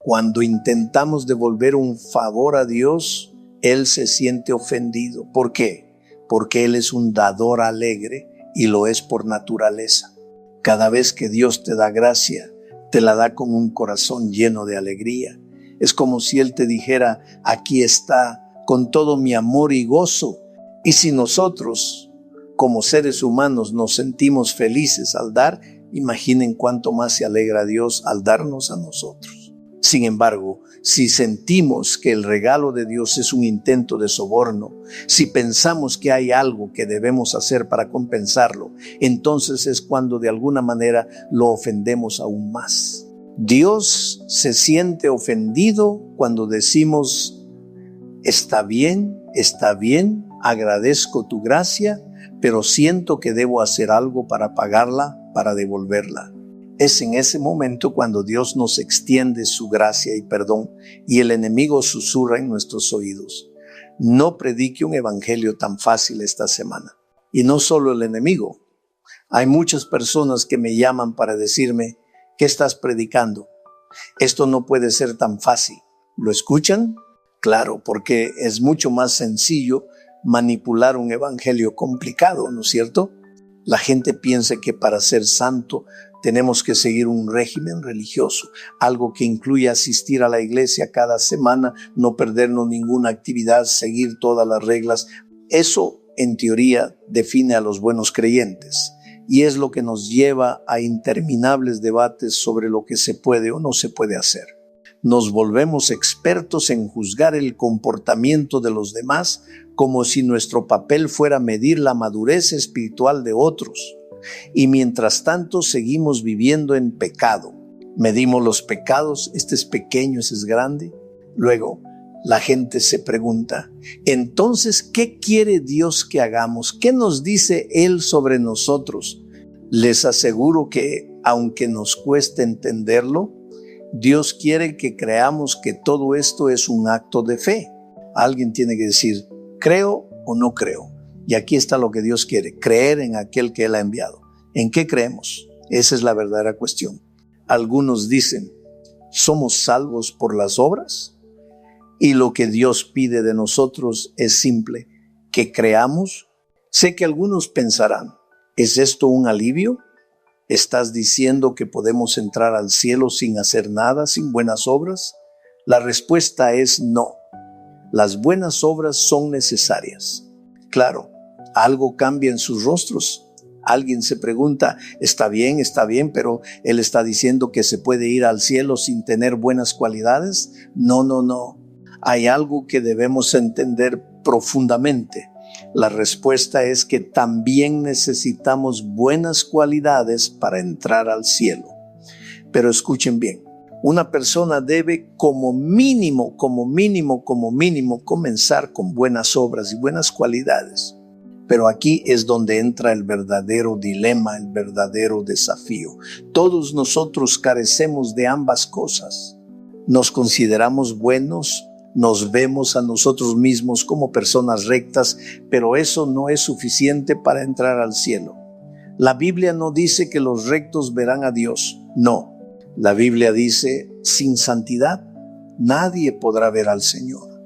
Cuando intentamos devolver un favor a Dios, Él se siente ofendido. ¿Por qué? Porque Él es un dador alegre y lo es por naturaleza. Cada vez que Dios te da gracia, te la da con un corazón lleno de alegría. Es como si Él te dijera, aquí está, con todo mi amor y gozo. Y si nosotros, como seres humanos, nos sentimos felices al dar, imaginen cuánto más se alegra Dios al darnos a nosotros. Sin embargo, si sentimos que el regalo de Dios es un intento de soborno, si pensamos que hay algo que debemos hacer para compensarlo, entonces es cuando de alguna manera lo ofendemos aún más. Dios se siente ofendido cuando decimos, está bien, agradezco tu gracia, pero siento que debo hacer algo para pagarla, para devolverla. Es en ese momento cuando Dios nos extiende su gracia y perdón y el enemigo susurra en nuestros oídos. No predique un evangelio tan fácil esta semana. Y no solo el enemigo. Hay muchas personas que me llaman para decirme, ¿qué estás predicando? Esto no puede ser tan fácil. ¿Lo escuchan? Claro, porque es mucho más sencillo manipular un evangelio complicado, ¿no es cierto? La gente piensa que para ser santo tenemos que seguir un régimen religioso, algo que incluye asistir a la iglesia cada semana, no perdernos ninguna actividad, seguir todas las reglas. Eso, en teoría, define a los buenos creyentes y es lo que nos lleva a interminables debates sobre lo que se puede o no se puede hacer. Nos volvemos expertos en juzgar el comportamiento de los demás como si nuestro papel fuera medir la madurez espiritual de otros. Y mientras tanto seguimos viviendo en pecado. Medimos los pecados, este es pequeño, este es grande. Luego, la gente se pregunta, entonces, ¿qué quiere Dios que hagamos? ¿Qué nos dice Él sobre nosotros? Les aseguro que, aunque nos cueste entenderlo, Dios quiere que creamos que todo esto es un acto de fe. Alguien tiene que decir, ¿creo o no creo? Y aquí está lo que Dios quiere, creer en aquel que Él ha enviado. ¿En qué creemos? Esa es la verdadera cuestión. Algunos dicen, ¿somos salvos por las obras? Y lo que Dios pide de nosotros es simple, que creamos. Sé que algunos pensarán, ¿es esto un alivio? ¿Estás diciendo que podemos entrar al cielo sin hacer nada, sin buenas obras? La respuesta es no. Las buenas obras son necesarias. Claro, algo cambia en sus rostros. Alguien se pregunta, está bien, pero Él está diciendo que se puede ir al cielo sin tener buenas cualidades. No. Hay algo que debemos entender profundamente. La respuesta es que también necesitamos buenas cualidades para entrar al cielo. Pero escuchen bien, una persona debe como mínimo comenzar con buenas obras y buenas cualidades. Pero aquí es donde entra el verdadero dilema, el verdadero desafío. Todos nosotros carecemos de ambas cosas. Nos consideramos buenos, nos vemos a nosotros mismos como personas rectas, pero eso no es suficiente para entrar al cielo. La Biblia no dice que los rectos verán a Dios. No. La Biblia dice, sin santidad nadie podrá ver al Señor.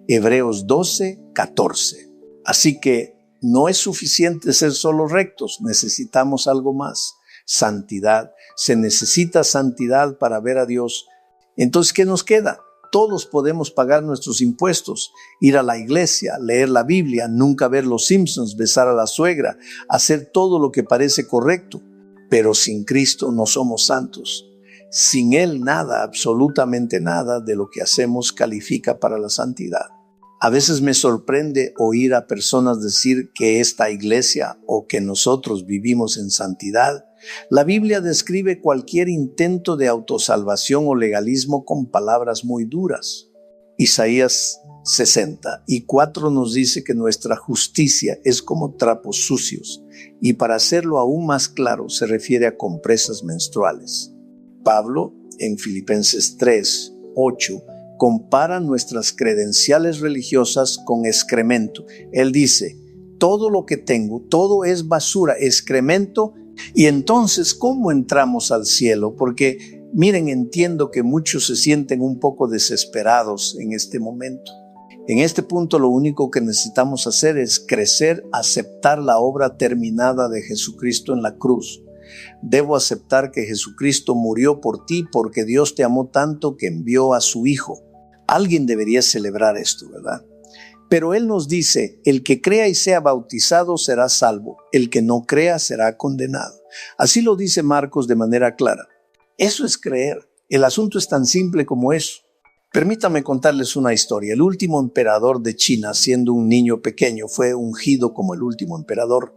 Hebreos 12:14. Así que no es suficiente ser solo rectos, necesitamos algo más. Santidad. Se necesita santidad para ver a Dios. Entonces, ¿qué nos queda? Todos podemos pagar nuestros impuestos, ir a la iglesia, leer la Biblia, nunca ver los Simpsons, besar a la suegra, hacer todo lo que parece correcto. Pero sin Cristo no somos santos. Sin Él nada, absolutamente nada de lo que hacemos califica para la santidad. A veces me sorprende oír a personas decir que esta iglesia o que nosotros vivimos en santidad. La Biblia describe cualquier intento de autosalvación o legalismo con palabras muy duras. Isaías 60:4 nos dice que nuestra justicia es como trapos sucios, y para hacerlo aún más claro se refiere a compresas menstruales. Pablo, en Filipenses 3:8, compara nuestras credenciales religiosas con excremento. Él dice, todo lo que tengo, todo es basura, excremento. Y entonces, ¿cómo entramos al cielo? Porque Miren, entiendo que muchos se sienten un poco desesperados en este momento. En este punto lo único que necesitamos hacer es crecer, aceptar la obra terminada de Jesucristo en la cruz. Debo aceptar que Jesucristo murió por ti porque Dios te amó tanto que envió a su Hijo. Alguien debería celebrar esto, ¿verdad? Pero Él nos dice, el que crea y sea bautizado será salvo, el que no crea será condenado. Así lo dice Marcos de manera clara. Eso es creer. El asunto es tan simple como eso. Permítame contarles una historia. El último emperador de China, siendo un niño pequeño, fue ungido como el último emperador.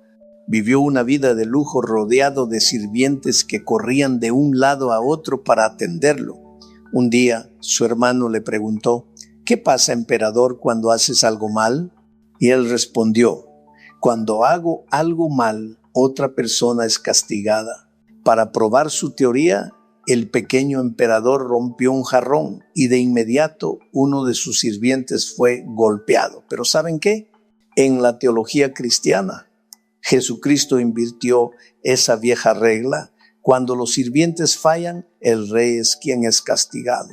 Vivió una vida de lujo rodeado de sirvientes que corrían de un lado a otro para atenderlo. Un día, su hermano le preguntó, ¿qué pasa, emperador, cuando haces algo mal? Y él respondió, cuando hago algo mal, otra persona es castigada. Para probar su teoría, el pequeño emperador rompió un jarrón y de inmediato uno de sus sirvientes fue golpeado. Pero ¿saben qué? En la teología cristiana, Jesucristo invirtió esa vieja regla. Cuando los sirvientes fallan, el rey es quien es castigado.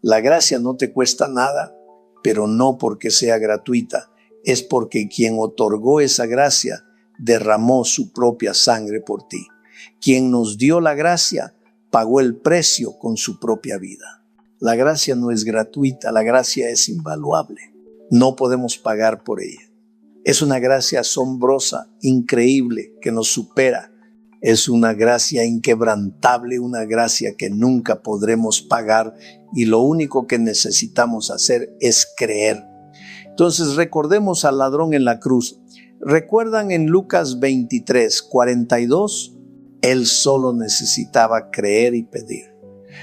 La gracia no te cuesta nada, pero no porque sea gratuita, es porque quien otorgó esa gracia derramó su propia sangre por ti. Quien nos dio la gracia pagó el precio con su propia vida. La gracia no es gratuita, la gracia es invaluable. No podemos pagar por ella. Es una gracia asombrosa, increíble, que nos supera. Es una gracia inquebrantable, una gracia que nunca podremos pagar y lo único que necesitamos hacer es creer. Entonces recordemos al ladrón en la cruz. ¿Recuerdan en Lucas 23:42? Él solo necesitaba creer y pedir.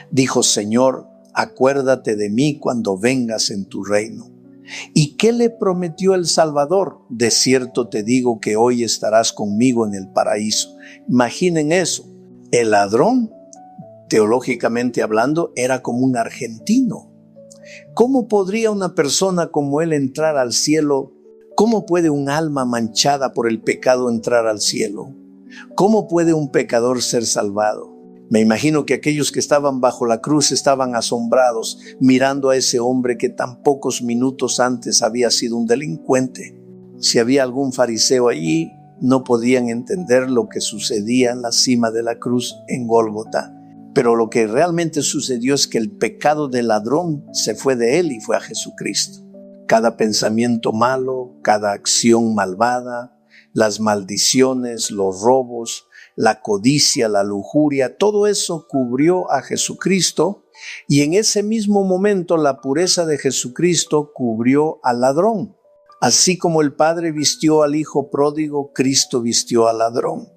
Dijo, Señor, acuérdate de mí cuando vengas en tu reino. ¿Y qué le prometió el Salvador? De cierto te digo que hoy estarás conmigo en el paraíso. Imaginen eso. El ladrón, teológicamente hablando, era como un argentino. ¿Cómo podría una persona como él entrar al cielo? ¿Cómo puede un alma manchada por el pecado entrar al cielo? ¿Cómo puede un pecador ser salvado? Me imagino que aquellos que estaban bajo la cruz estaban asombrados mirando a ese hombre que tan pocos minutos antes había sido un delincuente. Si había algún fariseo allí, no podían entender lo que sucedía en la cima de la cruz en Gólgota. Pero lo que realmente sucedió es que el pecado del ladrón se fue de él y fue a Jesucristo. Cada pensamiento malo, cada acción malvada, las maldiciones, los robos, la codicia, la lujuria, todo eso cubrió a Jesucristo y en ese mismo momento la pureza de Jesucristo cubrió al ladrón. Así como el Padre vistió al Hijo pródigo, Cristo vistió al ladrón.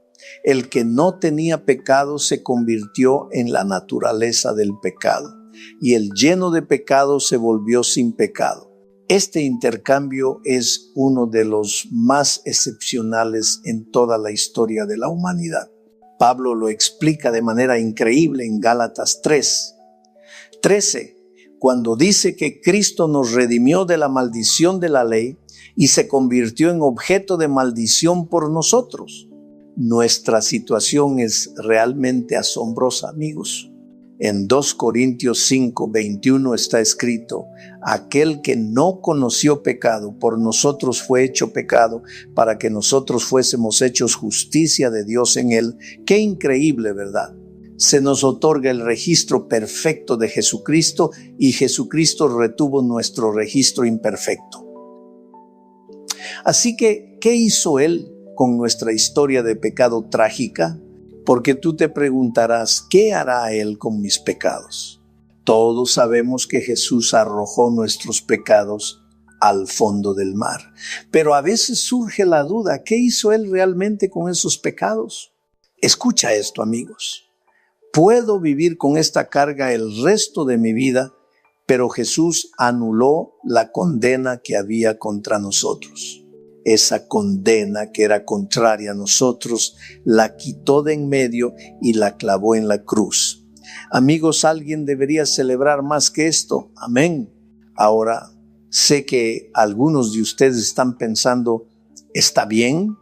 El que no tenía pecado se convirtió en la naturaleza del pecado y el lleno de pecado se volvió sin pecado. Este intercambio es uno de los más excepcionales en toda la historia de la humanidad. Pablo lo explica de manera increíble en Gálatas 3:13, cuando dice que Cristo nos redimió de la maldición de la ley y se convirtió en objeto de maldición por nosotros. Nuestra situación es realmente asombrosa, amigos. En 2 Corintios 5:21 está escrito, aquel que no conoció pecado, por nosotros fue hecho pecado, para que nosotros fuésemos hechos justicia de Dios en él. Qué increíble, ¿verdad? Se nos otorga el registro perfecto de Jesucristo y Jesucristo retuvo nuestro registro imperfecto. Así que, ¿qué hizo él con nuestra historia de pecado trágica? Porque tú te preguntarás, ¿qué hará Él con mis pecados? Todos sabemos que Jesús arrojó nuestros pecados al fondo del mar. Pero a veces surge la duda, ¿qué hizo Él realmente con esos pecados? Escucha esto, amigos. Puedo vivir con esta carga el resto de mi vida, pero Jesús anuló la condena que había contra nosotros. Esa condena que era contraria a nosotros, la quitó de en medio y la clavó en la cruz. Amigos, alguien debería celebrar más que esto. Amén. Ahora, sé que algunos de ustedes están pensando, está bien,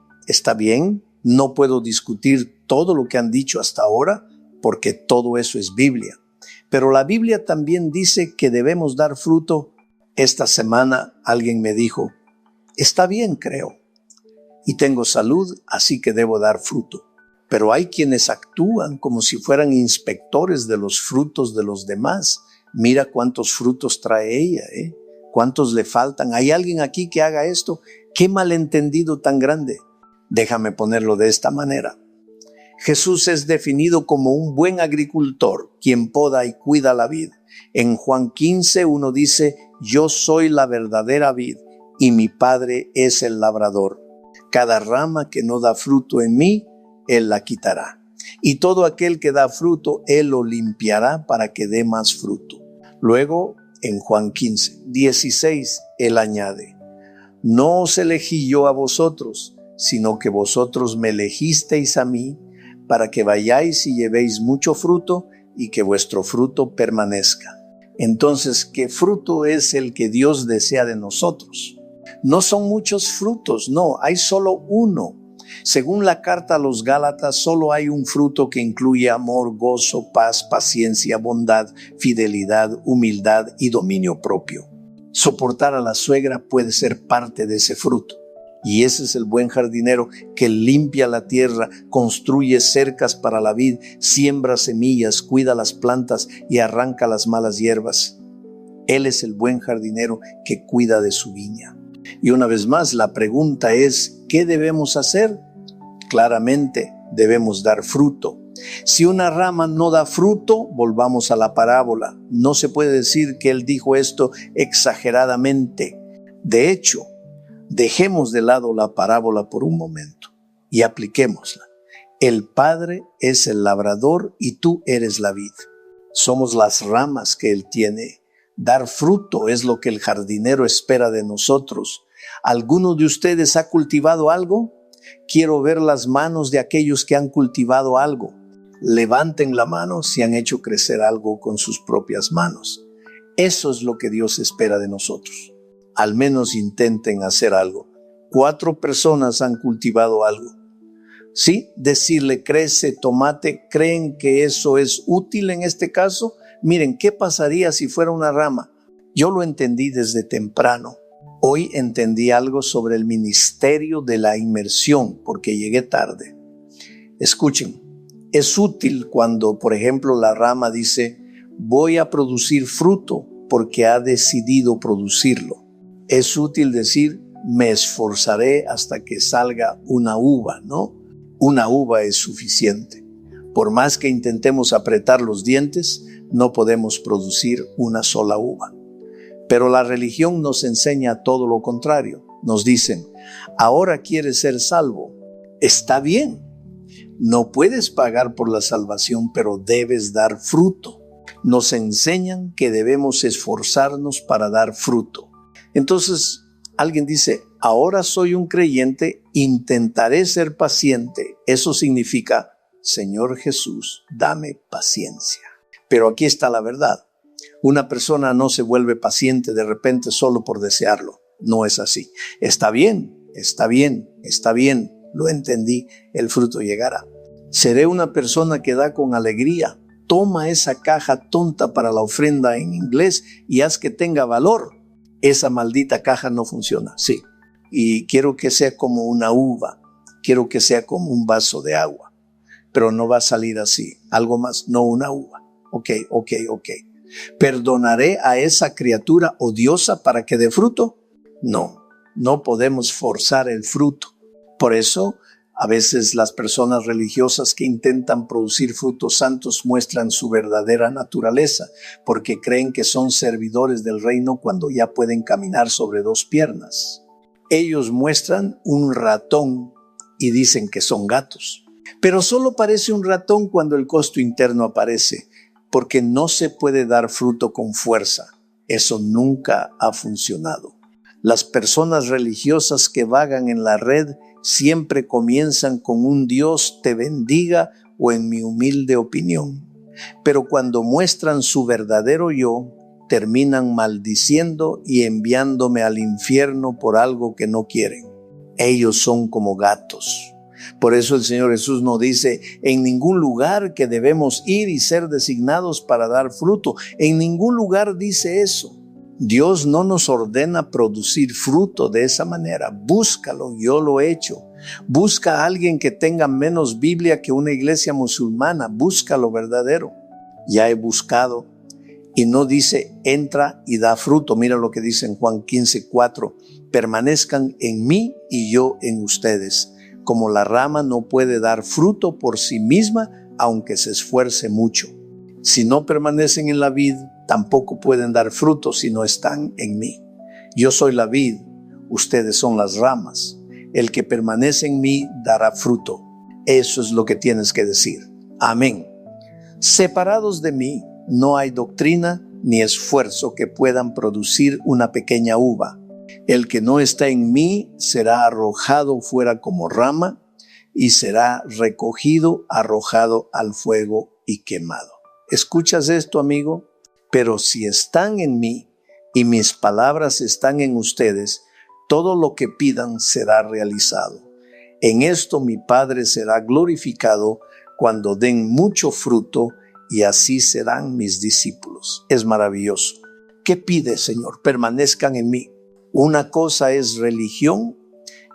no puedo discutir todo lo que han dicho hasta ahora, porque todo eso es Biblia. Pero la Biblia también dice que debemos dar fruto. Esta semana alguien me dijo, está bien, creo, y tengo salud, así que debo dar fruto. Pero hay quienes actúan como si fueran inspectores de los frutos de los demás. Mira cuántos frutos trae ella, ¿Cuántos le faltan? ¿Hay alguien aquí que haga esto? ¡Qué malentendido tan grande! Déjame ponerlo de esta manera. Jesús es definido como un buen agricultor, quien poda y cuida la vid. En Juan 15, uno dice, yo soy la verdadera vid y mi Padre es el labrador. Cada rama que no da fruto en mí, Él la quitará. Y todo aquel que da fruto, Él lo limpiará para que dé más fruto. Luego, en Juan 15, 16, Él añade, no os elegí yo a vosotros, sino que vosotros me elegisteis a mí, para que vayáis y llevéis mucho fruto y que vuestro fruto permanezca. Entonces, ¿qué fruto es el que Dios desea de nosotros? No son muchos frutos, no, hay solo uno. Según la carta a los Gálatas, solo hay un fruto que incluye amor, gozo, paz, paciencia, bondad, fidelidad, humildad y dominio propio. Soportar a la suegra puede ser parte de ese fruto. Y ese es el buen jardinero que limpia la tierra, construye cercas para la vid, siembra semillas, cuida las plantas y arranca las malas hierbas. Él es el buen jardinero que cuida de su viña. Y una vez más, la pregunta es, ¿qué debemos hacer? Claramente, debemos dar fruto. Si una rama no da fruto, volvamos a la parábola. No se puede decir que él dijo esto exageradamente. De hecho, dejemos de lado la parábola por un momento y apliquémosla. El Padre es el labrador y tú eres la vid. Somos las ramas que Él tiene. Dar fruto es lo que el jardinero espera de nosotros. ¿Alguno de ustedes ha cultivado algo? Quiero ver las manos de aquellos que han cultivado algo. Levanten la mano si han hecho crecer algo con sus propias manos. Eso es lo que Dios espera de nosotros. Al menos intenten hacer algo. 4 personas han cultivado algo. ¿Sí? Decirle crece tomate, ¿creen que eso es útil en este caso? Miren, ¿qué pasaría si fuera una rama? Yo lo entendí desde temprano. Hoy entendí algo sobre el ministerio de la inmersión porque llegué tarde. Escuchen, es útil cuando, por ejemplo, la rama dice, voy a producir fruto porque ha decidido producirlo. Es útil decir, me esforzaré hasta que salga una uva, ¿no? Una uva es suficiente. Por más que intentemos apretar los dientes, no podemos producir una sola uva. Pero la religión nos enseña todo lo contrario. Nos dicen, ahora quieres ser salvo. Está bien. No puedes pagar por la salvación, pero debes dar fruto. Nos enseñan que debemos esforzarnos para dar fruto. Entonces, alguien dice, ahora soy un creyente, intentaré ser paciente. Eso significa, Señor Jesús, dame paciencia. Pero aquí está la verdad. Una persona no se vuelve paciente de repente solo por desearlo. No es así. Está bien, lo entendí, el fruto llegará. Seré una persona que da con alegría. Toma esa caja tonta para la ofrenda en inglés y haz que tenga valor. Esa maldita caja no funciona, sí. Y quiero que sea como una uva. Quiero que sea como un vaso de agua. Pero no va a salir así. Algo más, no una uva. Ok. ¿Perdonaré a esa criatura odiosa para que dé fruto? No podemos forzar el fruto. Por eso, a veces las personas religiosas que intentan producir frutos santos muestran su verdadera naturaleza, porque creen que son servidores del reino cuando ya pueden caminar sobre 2 piernas. Ellos muestran un ratón y dicen que son gatos. Pero solo parece un ratón cuando el costo interno aparece, porque no se puede dar fruto con fuerza. Eso nunca ha funcionado. Las personas religiosas que vagan en la red siempre comienzan con un Dios te bendiga o en mi humilde opinión. Pero cuando muestran su verdadero yo, terminan maldiciendo y enviándome al infierno por algo que no quieren. Ellos son como gatos. Por eso el Señor Jesús nos dice, en ningún lugar que debemos ir y ser designados para dar fruto. En ningún lugar dice eso. Dios no nos ordena producir fruto de esa manera. Búscalo, yo lo he hecho. Busca a alguien que tenga menos Biblia que una iglesia musulmana. Busca lo verdadero. Ya he buscado. Y no dice, entra y da fruto. Mira lo que dice en Juan 15:4. Permanezcan en mí y yo en ustedes. Como la rama no puede dar fruto por sí misma, aunque se esfuerce mucho. Si no permanecen en la vid, tampoco pueden dar fruto si no están en mí. Yo soy la vid, ustedes son las ramas. El que permanece en mí dará fruto. Eso es lo que tienes que decir. Amén. Separados de mí, no hay doctrina ni esfuerzo que puedan producir una pequeña uva. El que no está en mí será arrojado fuera como rama y será recogido, arrojado al fuego y quemado. ¿Escuchas esto, amigo? Pero si están en mí y mis palabras están en ustedes, todo lo que pidan será realizado. En esto mi Padre será glorificado cuando den mucho fruto, y así serán mis discípulos. Es maravilloso. ¿Qué pide, Señor? Permanezcan en mí. Una cosa es religión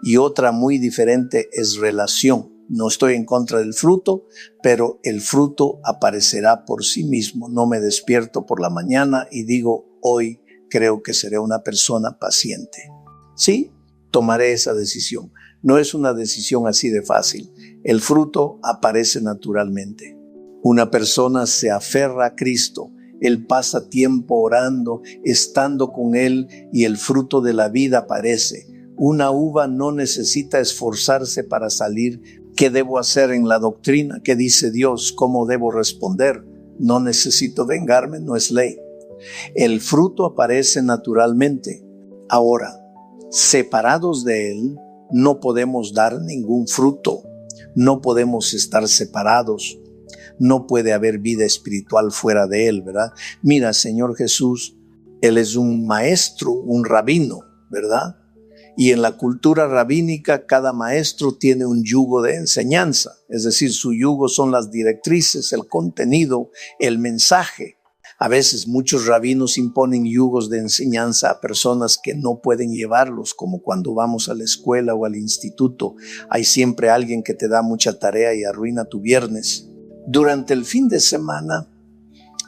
y otra muy diferente es relación. No estoy en contra del fruto, pero el fruto aparecerá por sí mismo. No me despierto por la mañana y digo, hoy creo que seré una persona paciente. Sí, tomaré esa decisión. No es una decisión así de fácil. El fruto aparece naturalmente. Una persona se aferra a Cristo. Él pasa tiempo orando, estando con Él, y el fruto de la vida aparece. Una uva no necesita esforzarse para salir. ¿Qué debo hacer en la doctrina? ¿Qué dice Dios? ¿Cómo debo responder? No necesito vengarme, no es ley. El fruto aparece naturalmente. Ahora, separados de Él, no podemos dar ningún fruto. No podemos estar separados. No puede haber vida espiritual fuera de Él, ¿verdad? Mira, Señor Jesús, Él es un maestro, un rabino, ¿verdad? Y en la cultura rabínica, cada maestro tiene un yugo de enseñanza. Es decir, su yugo son las directrices, el contenido, el mensaje. A veces muchos rabinos imponen yugos de enseñanza a personas que no pueden llevarlos, como cuando vamos a la escuela o al instituto. Hay siempre alguien que te da mucha tarea y arruina tu viernes. Durante el fin de semana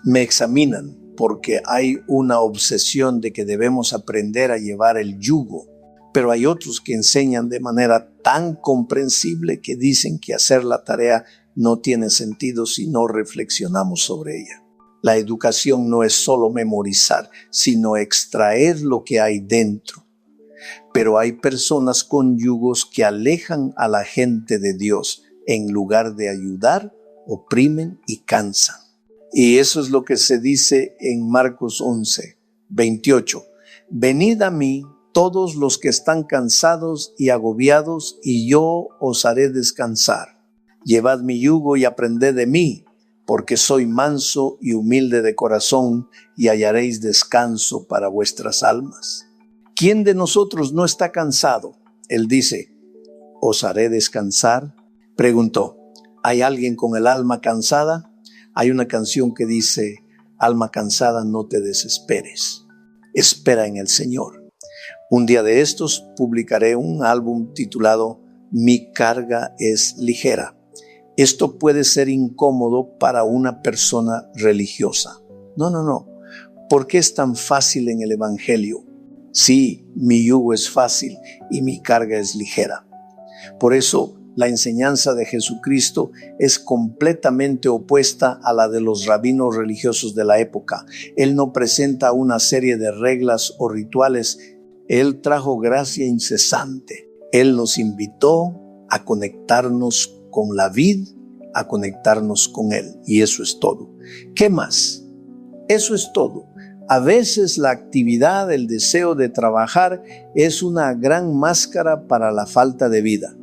me examinan porque hay una obsesión de que debemos aprender a llevar el yugo, pero hay otros que enseñan de manera tan comprensible que dicen que hacer la tarea no tiene sentido si no reflexionamos sobre ella. La educación no es solo memorizar, sino extraer lo que hay dentro. Pero hay personas con yugos que alejan a la gente de Dios en lugar de ayudar, oprimen y cansan. Y eso es lo que se dice en Marcos 11:28. Venid a mí todos los que están cansados y agobiados, y yo os haré descansar. Llevad mi yugo y aprended de mí, porque soy manso y humilde de corazón, y hallaréis descanso para vuestras almas. ¿Quién de nosotros no está cansado? Él dice, ¿os haré descansar? Preguntó, ¿hay alguien con el alma cansada? Hay una canción que dice, alma cansada, no te desesperes. Espera en el Señor. Un día de estos publicaré un álbum titulado Mi carga es ligera. Esto puede ser incómodo para una persona religiosa. No. ¿Por qué es tan fácil en el Evangelio? Sí, mi yugo es fácil y mi carga es ligera. Por eso, la enseñanza de Jesucristo es completamente opuesta a la de los rabinos religiosos de la época. Él no presenta una serie de reglas o rituales. Él trajo gracia incesante. Él nos invitó a conectarnos con la vid, a conectarnos con Él. Y eso es todo. ¿Qué más? Eso es todo. A veces la actividad, el deseo de trabajar es una gran máscara para la falta de vida.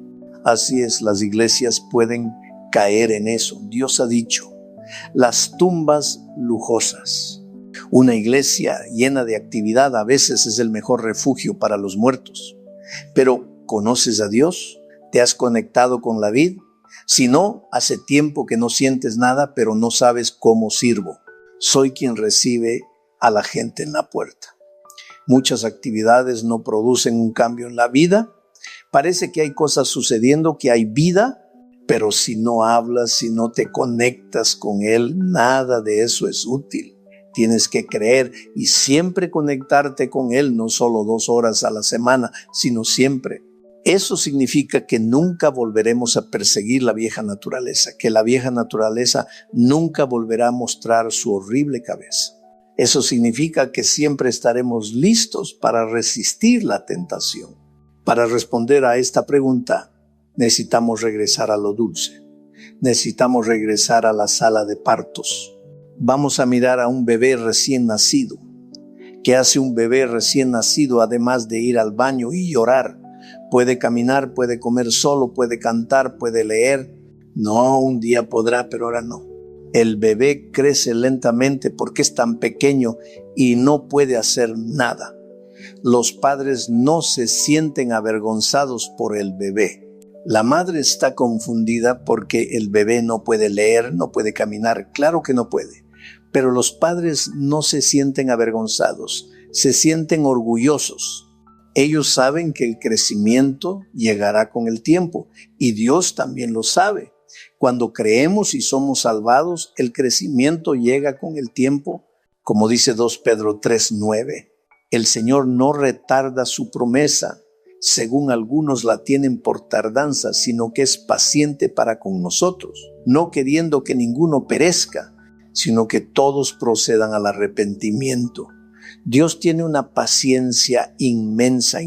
Así es, las iglesias pueden caer en eso. Dios ha dicho, las tumbas lujosas. Una iglesia llena de actividad a veces es el mejor refugio para los muertos. Pero ¿conoces a Dios? ¿Te has conectado con la vid? Si no, hace tiempo que no sientes nada, pero no sabes cómo sirvo. Soy quien recibe a la gente en la puerta. Muchas actividades no producen un cambio en la vida. Parece que hay cosas sucediendo, que hay vida, pero si no hablas, si no te conectas con Él, nada de eso es útil. Tienes que creer y siempre conectarte con Él, no solo 2 horas a la semana, sino siempre. Eso significa que nunca volveremos a perseguir la vieja naturaleza, que la vieja naturaleza nunca volverá a mostrar su horrible cabeza. Eso significa que siempre estaremos listos para resistir la tentación. Para responder a esta pregunta, necesitamos regresar a lo dulce. Necesitamos regresar a la sala de partos. Vamos a mirar a un bebé recién nacido. ¿Qué hace un bebé recién nacido además de ir al baño y llorar? Puede caminar, puede comer solo, puede cantar, puede leer. No, un día podrá, pero ahora no. El bebé crece lentamente porque es tan pequeño y no puede hacer nada. Los padres no se sienten avergonzados por el bebé. La madre está confundida porque el bebé no puede leer, no puede caminar. Claro que no puede. Pero los padres no se sienten avergonzados, se sienten orgullosos. Ellos saben que el crecimiento llegará con el tiempo y Dios también lo sabe. Cuando creemos y somos salvados, el crecimiento llega con el tiempo, como dice 2 Pedro 3:9. El Señor no retarda su promesa, según algunos la tienen por tardanza, sino que es paciente para con nosotros, no queriendo que ninguno perezca, sino que todos procedan al arrepentimiento. Dios tiene una paciencia inmensa,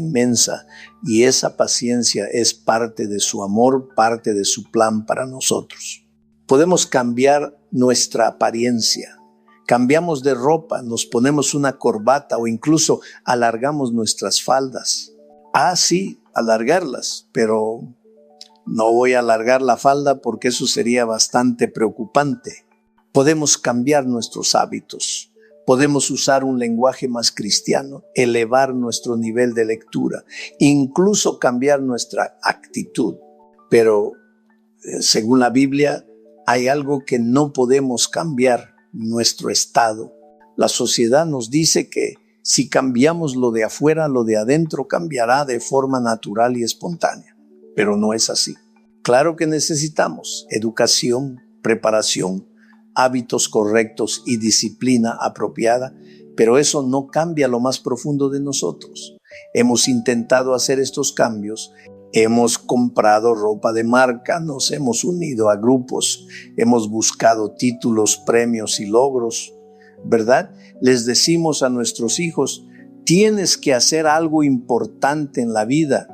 y esa paciencia es parte de su amor, parte de su plan para nosotros. Podemos cambiar nuestra apariencia. Cambiamos de ropa, nos ponemos una corbata o incluso alargamos nuestras faldas. Sí, alargarlas, pero no voy a alargar la falda porque eso sería bastante preocupante. Podemos cambiar nuestros hábitos. Podemos usar un lenguaje más cristiano, elevar nuestro nivel de lectura, incluso cambiar nuestra actitud. Pero, según la Biblia, hay algo que no podemos cambiar: nuestro estado. La sociedad nos dice que si cambiamos lo de afuera, lo de adentro cambiará de forma natural y espontánea. Pero no es así. Claro que necesitamos educación, preparación, hábitos correctos y disciplina apropiada, pero eso no cambia lo más profundo de nosotros. Hemos intentado hacer estos cambios, hemos comprado ropa de marca, nos hemos unido a grupos, hemos buscado títulos, premios y logros, ¿verdad? Les decimos a nuestros hijos: tienes que hacer algo importante en la vida.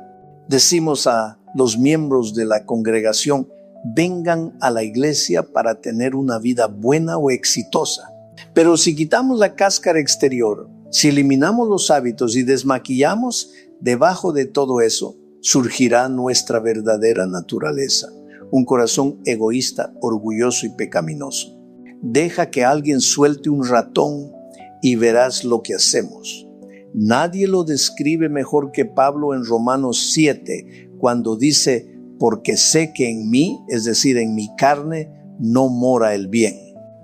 Decimos a los miembros de la congregación: vengan a la iglesia para tener una vida buena o exitosa. Pero si quitamos la cáscara exterior, si eliminamos los hábitos y desmaquillamos, debajo de todo eso surgirá nuestra verdadera naturaleza, un corazón egoísta, orgulloso y pecaminoso. Deja que alguien suelte un ratón y verás lo que hacemos. Nadie lo describe mejor que Pablo en Romanos 7, cuando dice: porque sé que en mí, es decir, en mi carne, no mora el bien.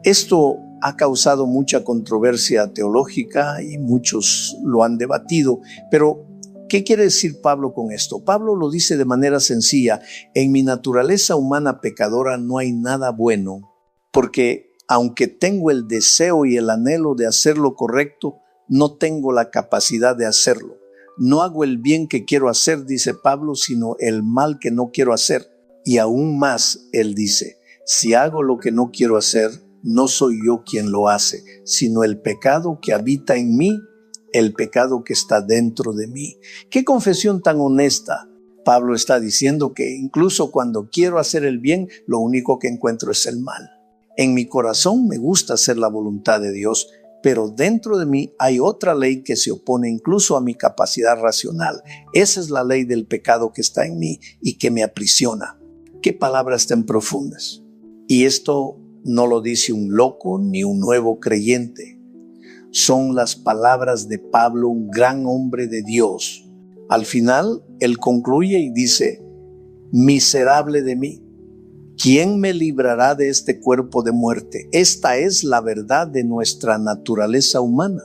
Esto ha causado mucha controversia teológica y muchos lo han debatido, pero ¿qué quiere decir Pablo con esto? Pablo lo dice de manera sencilla: en mi naturaleza humana pecadora no hay nada bueno, porque aunque tengo el deseo y el anhelo de hacer lo correcto, no tengo la capacidad de hacerlo. No hago el bien que quiero hacer, dice Pablo, sino el mal que no quiero hacer. Y aún más, él dice: si hago lo que no quiero hacer, no soy yo quien lo hace, sino el pecado que habita en mí, el pecado que está dentro de mí. ¡Qué confesión tan honesta! Pablo está diciendo que incluso cuando quiero hacer el bien, lo único que encuentro es el mal. En mi corazón me gusta hacer la voluntad de Dios, pero dentro de mí hay otra ley que se opone incluso a mi capacidad racional. Esa es la ley del pecado que está en mí y que me aprisiona. ¡Qué palabras tan profundas! Y esto no lo dice un loco ni un nuevo creyente. Son las palabras de Pablo, un gran hombre de Dios. Al final, él concluye y dice: miserable de mí, ¿quién me librará de este cuerpo de muerte? Esta es la verdad de nuestra naturaleza humana.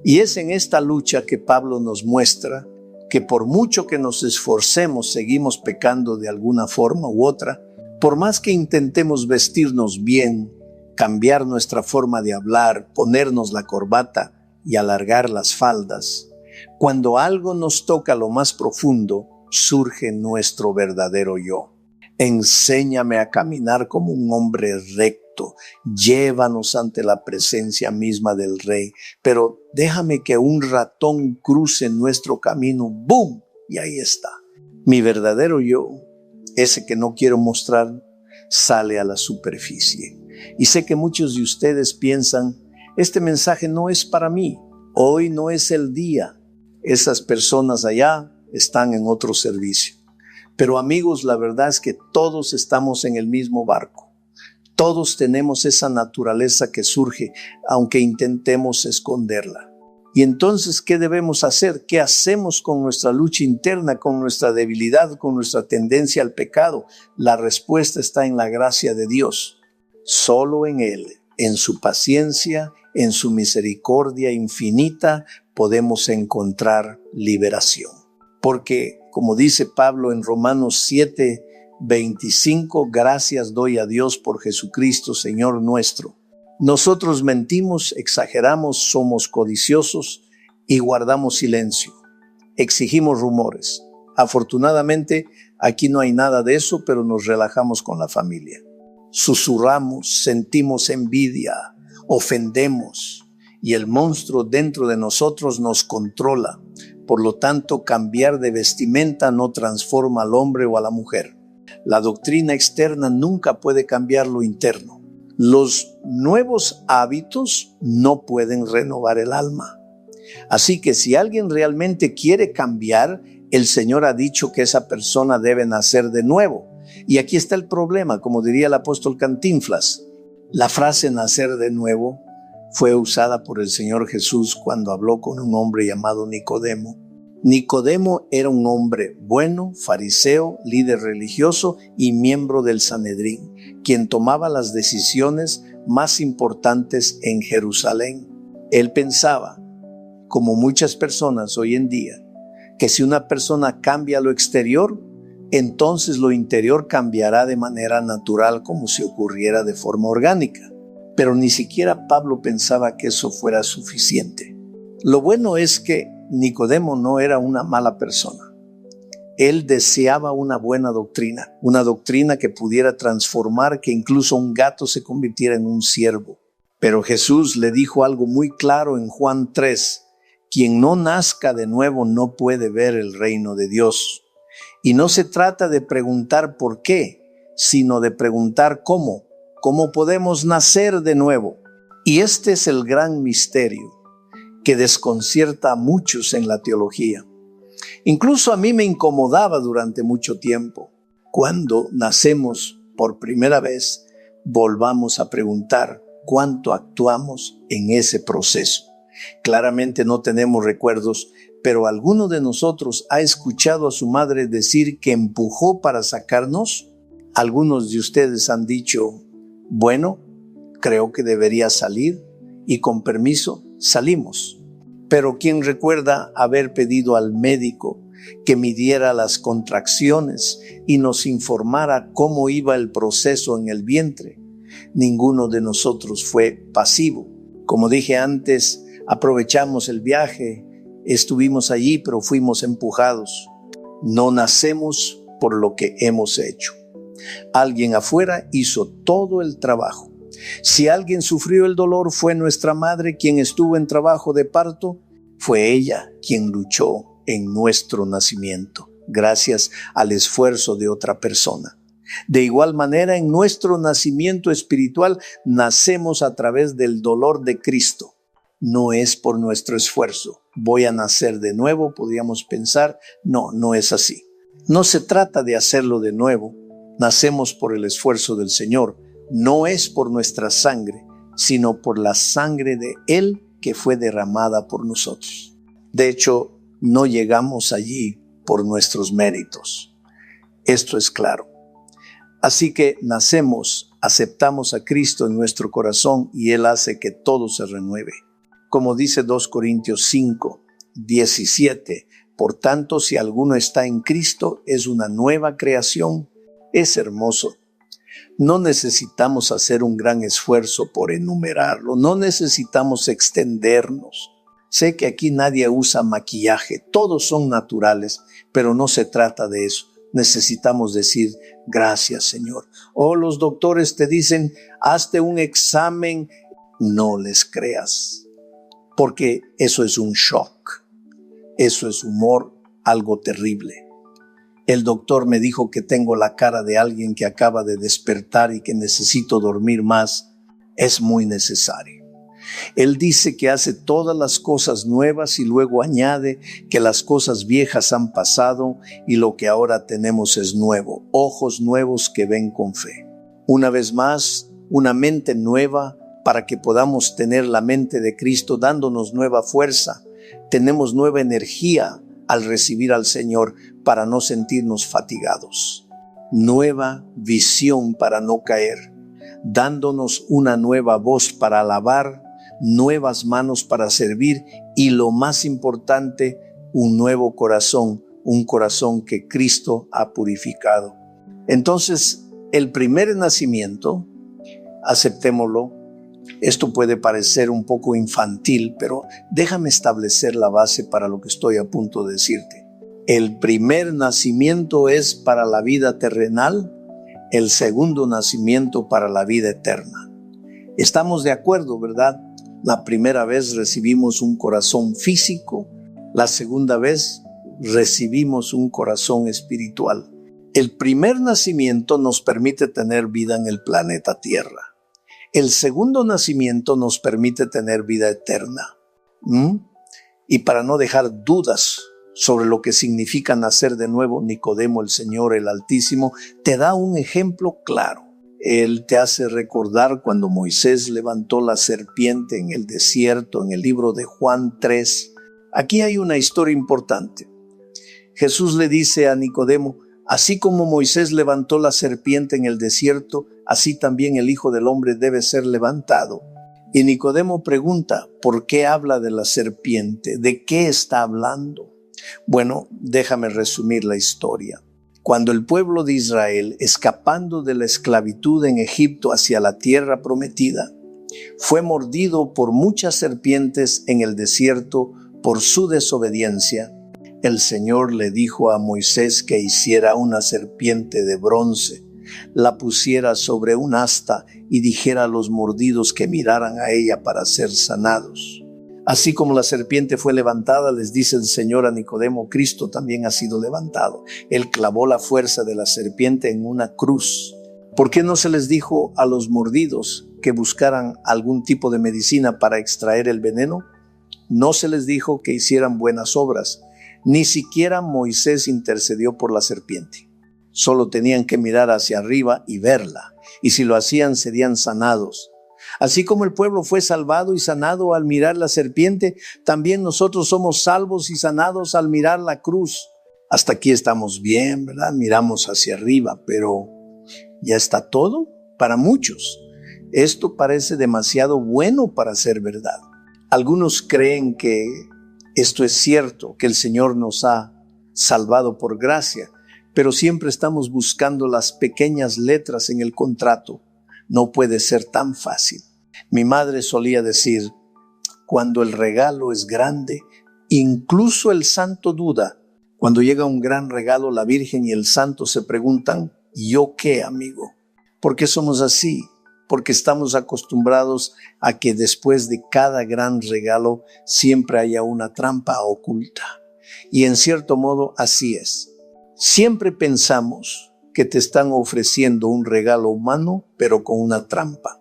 Y es en esta lucha que Pablo nos muestra que por mucho que nos esforcemos, seguimos pecando de alguna forma u otra. Por más que intentemos vestirnos bien, cambiar nuestra forma de hablar, ponernos la corbata y alargar las faldas, cuando algo nos toca lo más profundo, surge nuestro verdadero yo. Enséñame a caminar como un hombre recto, llévanos ante la presencia misma del Rey, pero déjame que un ratón cruce nuestro camino, ¡boom! Y ahí está. Mi verdadero yo, ese que no quiero mostrar, sale a la superficie. Y sé que muchos de ustedes piensan, este mensaje no es para mí, hoy no es el día, esas personas allá están en otro servicio. Pero amigos, la verdad es que todos estamos en el mismo barco. Todos tenemos esa naturaleza que surge, aunque intentemos esconderla. Y entonces, ¿qué debemos hacer? ¿Qué hacemos con nuestra lucha interna, con nuestra debilidad, con nuestra tendencia al pecado? La respuesta está en la gracia de Dios. Solo en Él, en su paciencia, en su misericordia infinita, podemos encontrar liberación. Porque, como dice Pablo en Romanos 7:25, gracias doy a Dios por Jesucristo, Señor nuestro. Nosotros mentimos, exageramos, somos codiciosos y guardamos silencio. Exigimos rumores. Afortunadamente, aquí no hay nada de eso, pero nos relajamos con la familia. Susurramos, sentimos envidia, ofendemos y el monstruo dentro de nosotros nos controla. Por lo tanto, cambiar de vestimenta no transforma al hombre o a la mujer. La doctrina externa nunca puede cambiar lo interno. Los nuevos hábitos no pueden renovar el alma. Así que si alguien realmente quiere cambiar, el Señor ha dicho que esa persona debe nacer de nuevo. Y aquí está el problema, como diría el apóstol Cantinflas. La frase nacer de nuevo fue usada por el Señor Jesús cuando habló con un hombre llamado Nicodemo. Nicodemo era un hombre bueno, fariseo, líder religioso y miembro del Sanedrín, quien tomaba las decisiones más importantes en Jerusalén. Él pensaba, como muchas personas hoy en día, que si una persona cambia lo exterior, entonces lo interior cambiará de manera natural como si ocurriera de forma orgánica. Pero ni siquiera Pablo pensaba que eso fuera suficiente. Lo bueno es que Nicodemo no era una mala persona. Él deseaba una buena doctrina, una doctrina que pudiera transformar, que incluso un gato se convirtiera en un ciervo. Pero Jesús le dijo algo muy claro en Juan 3, quien no nazca de nuevo no puede ver el reino de Dios. Y no se trata de preguntar por qué, sino de preguntar cómo. ¿Cómo podemos nacer de nuevo? Y este es el gran misterio que desconcierta a muchos en la teología. Incluso a mí me incomodaba durante mucho tiempo. Cuando nacemos por primera vez, volvamos a preguntar cuánto actuamos en ese proceso. Claramente no tenemos recuerdos, pero ¿alguno de nosotros ha escuchado a su madre decir que empujó para sacarnos? Algunos de ustedes han dicho, bueno, creo que debería salir y con permiso salimos. Pero ¿quién recuerda haber pedido al médico que midiera las contracciones y nos informara cómo iba el proceso en el vientre? Ninguno de nosotros fue pasivo. Como dije antes, aprovechamos el viaje, estuvimos allí, pero fuimos empujados. No nacemos por lo que hemos hecho. Alguien afuera hizo todo el trabajo. Si alguien sufrió el dolor, fue nuestra madre quien estuvo en trabajo de parto. Fue ella quien luchó en nuestro nacimiento, gracias al esfuerzo de otra persona. De igual manera, en nuestro nacimiento espiritual, nacemos a través del dolor de Cristo. No es por nuestro esfuerzo. Voy a nacer de nuevo, podríamos pensar. No es así. No se trata de hacerlo de nuevo. Nacemos por el esfuerzo del Señor. No es por nuestra sangre, sino por la sangre de Él que fue derramada por nosotros. De hecho, no llegamos allí por nuestros méritos. Esto es claro. Así que nacemos, aceptamos a Cristo en nuestro corazón y Él hace que todo se renueve. Como dice 2 Corintios 5, 17, por tanto, si alguno está en Cristo, es una nueva creación. Es hermoso. No necesitamos hacer un gran esfuerzo por enumerarlo, no necesitamos extendernos. Sé que aquí nadie usa maquillaje, todos son naturales, pero no se trata de eso. Necesitamos decir, gracias Señor. O los doctores te dicen, hazte un examen, no les creas, porque eso es un shock, eso es humor, algo terrible. El doctor me dijo que tengo la cara de alguien que acaba de despertar y que necesito dormir más. Es muy necesario. Él dice que hace todas las cosas nuevas y luego añade que las cosas viejas han pasado y lo que ahora tenemos es nuevo. Ojos nuevos que ven con fe. Una vez más, una mente nueva para que podamos tener la mente de Cristo dándonos nueva fuerza. Tenemos nueva energía al recibir al Señor para no sentirnos fatigados. Nueva visión para no caer, dándonos una nueva voz para alabar, nuevas manos para servir y lo más importante, un nuevo corazón, un corazón que Cristo ha purificado. Entonces, el primer nacimiento, aceptémoslo, esto puede parecer un poco infantil, pero déjame establecer la base para lo que estoy a punto de decirte. El primer nacimiento es para la vida terrenal, el segundo nacimiento para la vida eterna. Estamos de acuerdo, ¿verdad? La primera vez recibimos un corazón físico, la segunda vez recibimos un corazón espiritual. El primer nacimiento nos permite tener vida en el planeta Tierra. El segundo nacimiento nos permite tener vida eterna. Y para no dejar dudas sobre lo que significa nacer de nuevo, Nicodemo, el Señor, el Altísimo, te da un ejemplo claro. Él te hace recordar cuando Moisés levantó la serpiente en el desierto, en el libro de Juan 3. Aquí hay una historia importante. Jesús le dice a Nicodemo, así como Moisés levantó la serpiente en el desierto, así también el Hijo del Hombre debe ser levantado. Y Nicodemo pregunta, ¿por qué habla de la serpiente? ¿De qué está hablando? Bueno, déjame resumir la historia. Cuando el pueblo de Israel, escapando de la esclavitud en Egipto hacia la tierra prometida, fue mordido por muchas serpientes en el desierto por su desobediencia, el Señor le dijo a Moisés que hiciera una serpiente de bronce, la pusiera sobre un asta y dijera a los mordidos que miraran a ella para ser sanados. Así como la serpiente fue levantada, les dice el Señor a Nicodemo, Cristo también ha sido levantado. Él clavó la fuerza de la serpiente en una cruz. ¿Por qué no se les dijo a los mordidos que buscaran algún tipo de medicina para extraer el veneno? No se les dijo que hicieran buenas obras. Ni siquiera Moisés intercedió por la serpiente. Solo tenían que mirar hacia arriba y verla. Y si lo hacían, serían sanados. Así como el pueblo fue salvado y sanado al mirar la serpiente, también nosotros somos salvos y sanados al mirar la cruz. Hasta aquí estamos bien, ¿verdad? Miramos hacia arriba, pero ¿ya está todo? Para muchos, esto parece demasiado bueno para ser verdad. Algunos creen que esto es cierto, que el Señor nos ha salvado por gracia, pero siempre estamos buscando las pequeñas letras en el contrato. No puede ser tan fácil. Mi madre solía decir, cuando el regalo es grande, incluso el santo duda. Cuando llega un gran regalo, la Virgen y el santo se preguntan, ¿yo qué, amigo? ¿Por qué somos así? Porque estamos acostumbrados a que después de cada gran regalo siempre haya una trampa oculta. Y en cierto modo así es. Siempre pensamos que te están ofreciendo un regalo humano, pero con una trampa.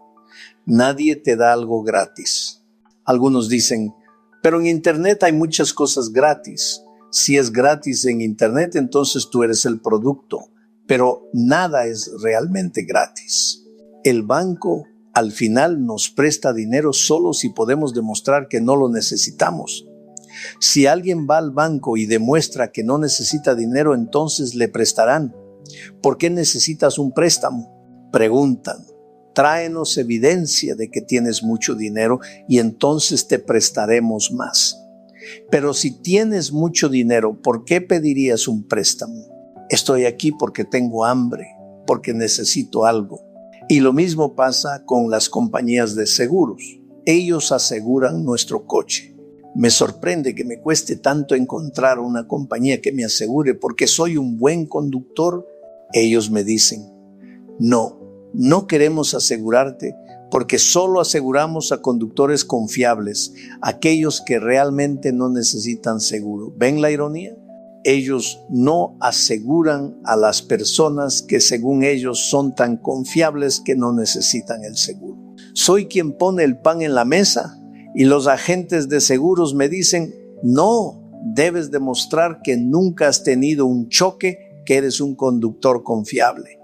Nadie te da algo gratis. Algunos dicen, pero en Internet hay muchas cosas gratis. Si es gratis en Internet, entonces tú eres el producto. Pero nada es realmente gratis. El banco al final nos presta dinero solo si podemos demostrar que no lo necesitamos. Si alguien va al banco y demuestra que no necesita dinero, entonces le prestarán. ¿Por qué necesitas un préstamo? Preguntan. Tráenos evidencia de que tienes mucho dinero y entonces te prestaremos más. Pero si tienes mucho dinero, ¿por qué pedirías un préstamo? Estoy aquí porque tengo hambre, porque necesito algo. Y lo mismo pasa con las compañías de seguros. Ellos aseguran nuestro coche. Me sorprende que me cueste tanto encontrar una compañía que me asegure porque soy un buen conductor. Ellos me dicen, no queremos asegurarte porque solo aseguramos a conductores confiables, aquellos que realmente no necesitan seguro. ¿Ven la ironía? Ellos no aseguran a las personas que según ellos son tan confiables que no necesitan el seguro. Soy quien pone el pan en la mesa y los agentes de seguros me dicen, no, debes demostrar que nunca has tenido un choque, que eres un conductor confiable.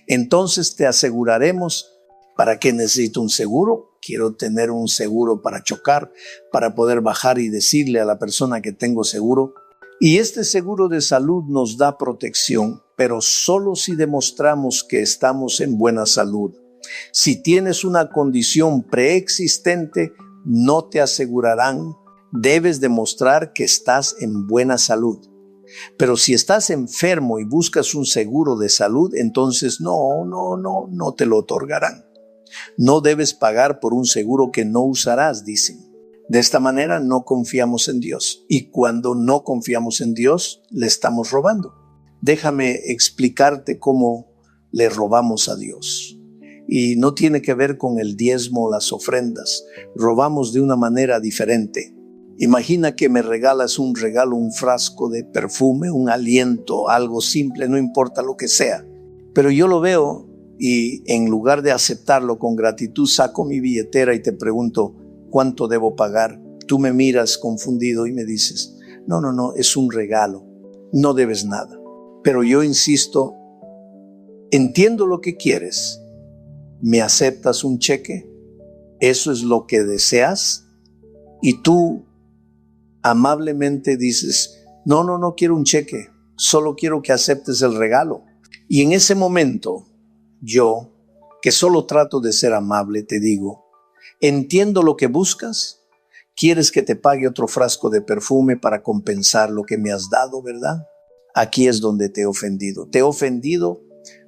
Entonces te aseguraremos. ¿Para qué necesito un seguro? Quiero tener un seguro para chocar, para poder bajar y decirle a la persona que tengo seguro. Y este seguro de salud nos da protección, pero solo si demostramos que estamos en buena salud. Si tienes una condición preexistente, no te asegurarán. Debes demostrar que estás en buena salud. Pero si estás enfermo y buscas un seguro de salud, entonces no te lo otorgarán. No debes pagar por un seguro que no usarás, dicen. De esta manera no confiamos en Dios. Y cuando no confiamos en Dios, le estamos robando. Déjame explicarte cómo le robamos a Dios. Y no tiene que ver con el diezmo o las ofrendas. Robamos de una manera diferente. Imagina que me regalas un regalo, un frasco de perfume, un aliento, algo simple, no importa lo que sea. Pero yo lo veo y en lugar de aceptarlo con gratitud, saco mi billetera y te pregunto, ¿cuánto debo pagar? Tú me miras confundido y me dices, no, es un regalo, no debes nada. Pero yo insisto, entiendo lo que quieres. ¿Me aceptas un cheque? ¿Eso es lo que deseas? Y tú amablemente dices, no quiero un cheque, solo quiero que aceptes el regalo. Y en ese momento, yo, que solo trato de ser amable, te digo, entiendo lo que buscas, quieres que te pague otro frasco de perfume para compensar lo que me has dado, ¿verdad? Aquí es donde te he ofendido. Te he ofendido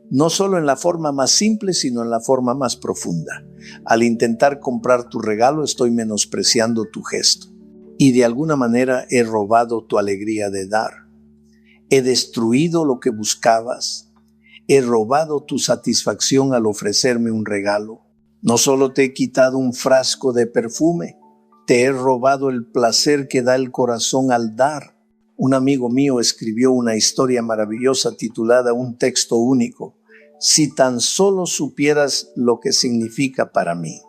no solo en la forma más simple, sino en la forma más profunda. Al intentar comprar tu regalo, estoy menospreciando tu gesto. Y de alguna manera he robado tu alegría de dar. He destruido lo que buscabas. He robado tu satisfacción al ofrecerme un regalo. No solo te he quitado un frasco de perfume, te he robado el placer que da el corazón al dar. Un amigo mío escribió una historia maravillosa titulada Un texto único. Si tan solo supieras lo que significa para mí.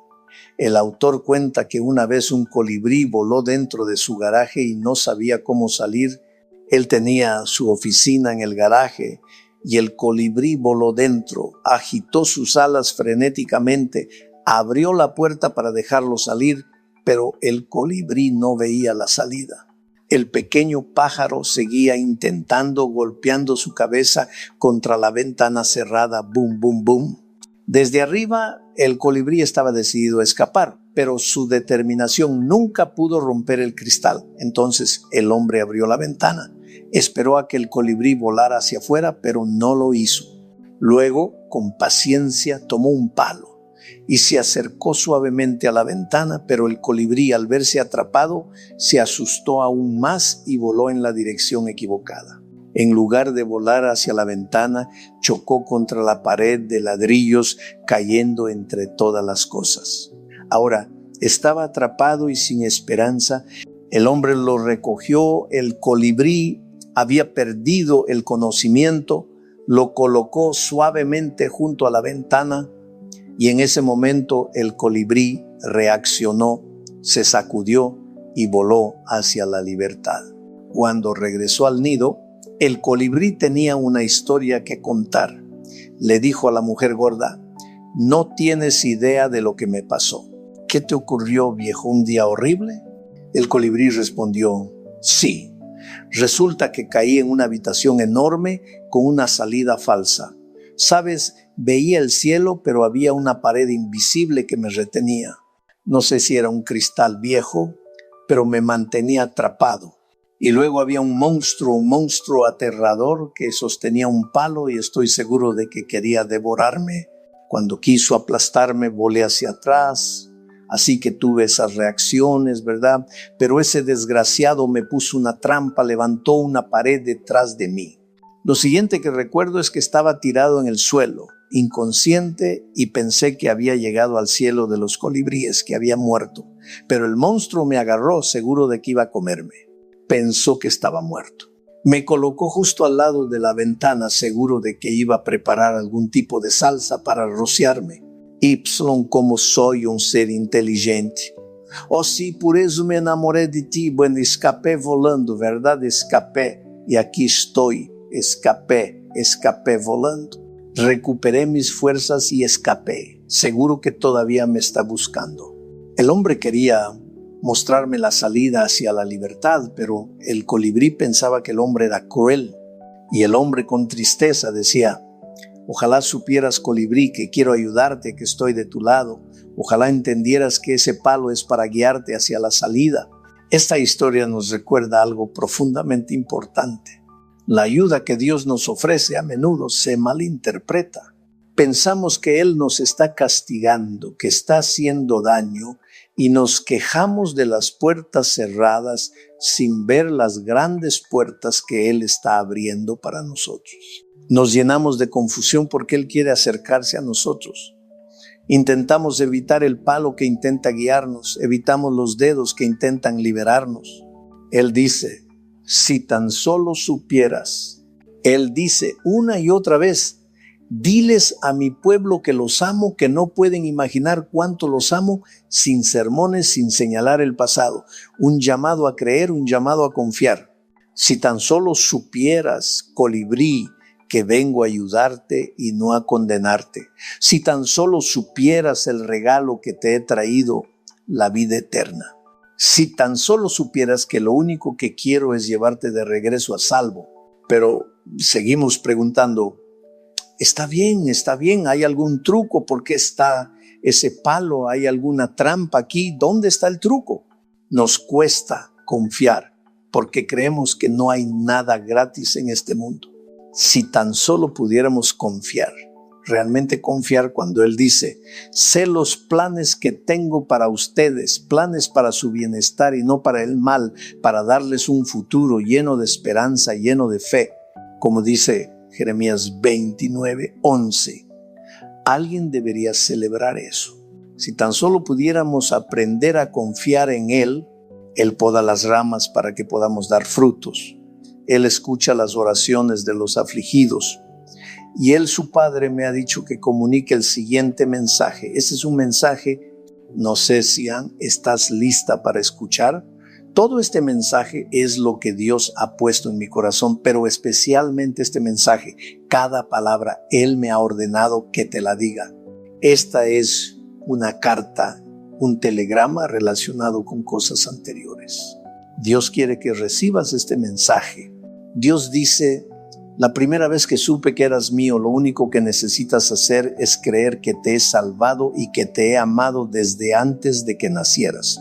El autor cuenta que una vez un colibrí voló dentro de su garaje y no sabía cómo salir. Él tenía su oficina en el garaje y el colibrí voló dentro, agitó sus alas frenéticamente, abrió la puerta para dejarlo salir, pero el colibrí no veía la salida. El pequeño pájaro seguía intentando, golpeando su cabeza contra la ventana cerrada, boom, boom, boom. Desde arriba, el colibrí estaba decidido a escapar, pero su determinación nunca pudo romper el cristal. Entonces el hombre abrió la ventana, esperó a que el colibrí volara hacia afuera, pero no lo hizo. Luego, con paciencia, tomó un palo y se acercó suavemente a la ventana, pero el colibrí, al verse atrapado, se asustó aún más y voló en la dirección equivocada. En lugar de volar hacia la ventana, chocó contra la pared de ladrillos, cayendo entre todas las cosas. Ahora, estaba atrapado y sin esperanza. El hombre lo recogió, el colibrí había perdido el conocimiento, lo colocó suavemente junto a la ventana y en ese momento el colibrí reaccionó, se sacudió y voló hacia la libertad. Cuando regresó al nido, el colibrí tenía una historia que contar. Le dijo a la mujer gorda, no tienes idea de lo que me pasó. ¿Qué te ocurrió, viejo, un día horrible? El colibrí respondió, sí. Resulta que caí en una habitación enorme con una salida falsa. Sabes, veía el cielo, pero había una pared invisible que me retenía. No sé si era un cristal viejo, pero me mantenía atrapado. Y luego había un monstruo aterrador que sostenía un palo y estoy seguro de que quería devorarme. Cuando quiso aplastarme, volé hacia atrás. Así que tuve esas reacciones, ¿verdad? Pero ese desgraciado me puso una trampa, levantó una pared detrás de mí. Lo siguiente que recuerdo es que estaba tirado en el suelo, inconsciente, y pensé que había llegado al cielo de los colibríes, que había muerto. Pero el monstruo me agarró, seguro de que iba a comerme. Pensó que estaba muerto. Me colocó justo al lado de la ventana, seguro de que iba a preparar algún tipo de salsa para rociarme. Y como soy un ser inteligente. Oh sí, por eso me enamoré de ti. Bueno, escapé volando, ¿verdad? Escapé. Y aquí estoy. Escapé volando. Recuperé mis fuerzas y escapé. Seguro que todavía me está buscando. El hombre quería mostrarme la salida hacia la libertad, pero el colibrí pensaba que el hombre era cruel. Y el hombre con tristeza decía: ojalá supieras, colibrí, que quiero ayudarte, que estoy de tu lado. Ojalá entendieras que ese palo es para guiarte hacia la salida. Esta historia nos recuerda algo profundamente importante. La ayuda que Dios nos ofrece a menudo se malinterpreta. Pensamos que Él nos está castigando, que está haciendo daño, y nos quejamos de las puertas cerradas sin ver las grandes puertas que Él está abriendo para nosotros. Nos llenamos de confusión porque Él quiere acercarse a nosotros. Intentamos evitar el palo que intenta guiarnos, evitamos los dedos que intentan liberarnos. Él dice: si tan solo supieras. Él dice una y otra vez: diles a mi pueblo que los amo, que no pueden imaginar cuánto los amo, sin sermones, sin señalar el pasado. Un llamado a creer, un llamado a confiar. Si tan solo supieras, colibrí, que vengo a ayudarte y no a condenarte. Si tan solo supieras el regalo que te he traído, la vida eterna. Si tan solo supieras que lo único que quiero es llevarte de regreso a salvo. Pero seguimos preguntando: está bien, ¿hay algún truco? ¿Por qué está ese palo? ¿Hay alguna trampa aquí? ¿Dónde está el truco? Nos cuesta confiar porque creemos que no hay nada gratis en este mundo. Si tan solo pudiéramos confiar, realmente confiar cuando Él dice: sé los planes que tengo para ustedes, planes para su bienestar y no para el mal, para darles un futuro lleno de esperanza, lleno de fe. Como dice Jeremías 29:11. Alguien debería celebrar eso. Si tan solo pudiéramos aprender a confiar en Él, Él poda las ramas para que podamos dar frutos. Él escucha las oraciones de los afligidos. Y Él, su Padre, me ha dicho que comunique el siguiente mensaje. Este es un mensaje, no sé si estás lista para escuchar. Todo este mensaje es lo que Dios ha puesto en mi corazón, pero especialmente este mensaje, cada palabra, Él me ha ordenado que te la diga. Esta es una carta, un telegrama relacionado con cosas anteriores. Dios quiere que recibas este mensaje. Dios dice: la primera vez que supe que eras mío, lo único que necesitas hacer es creer que te he salvado y que te he amado desde antes de que nacieras.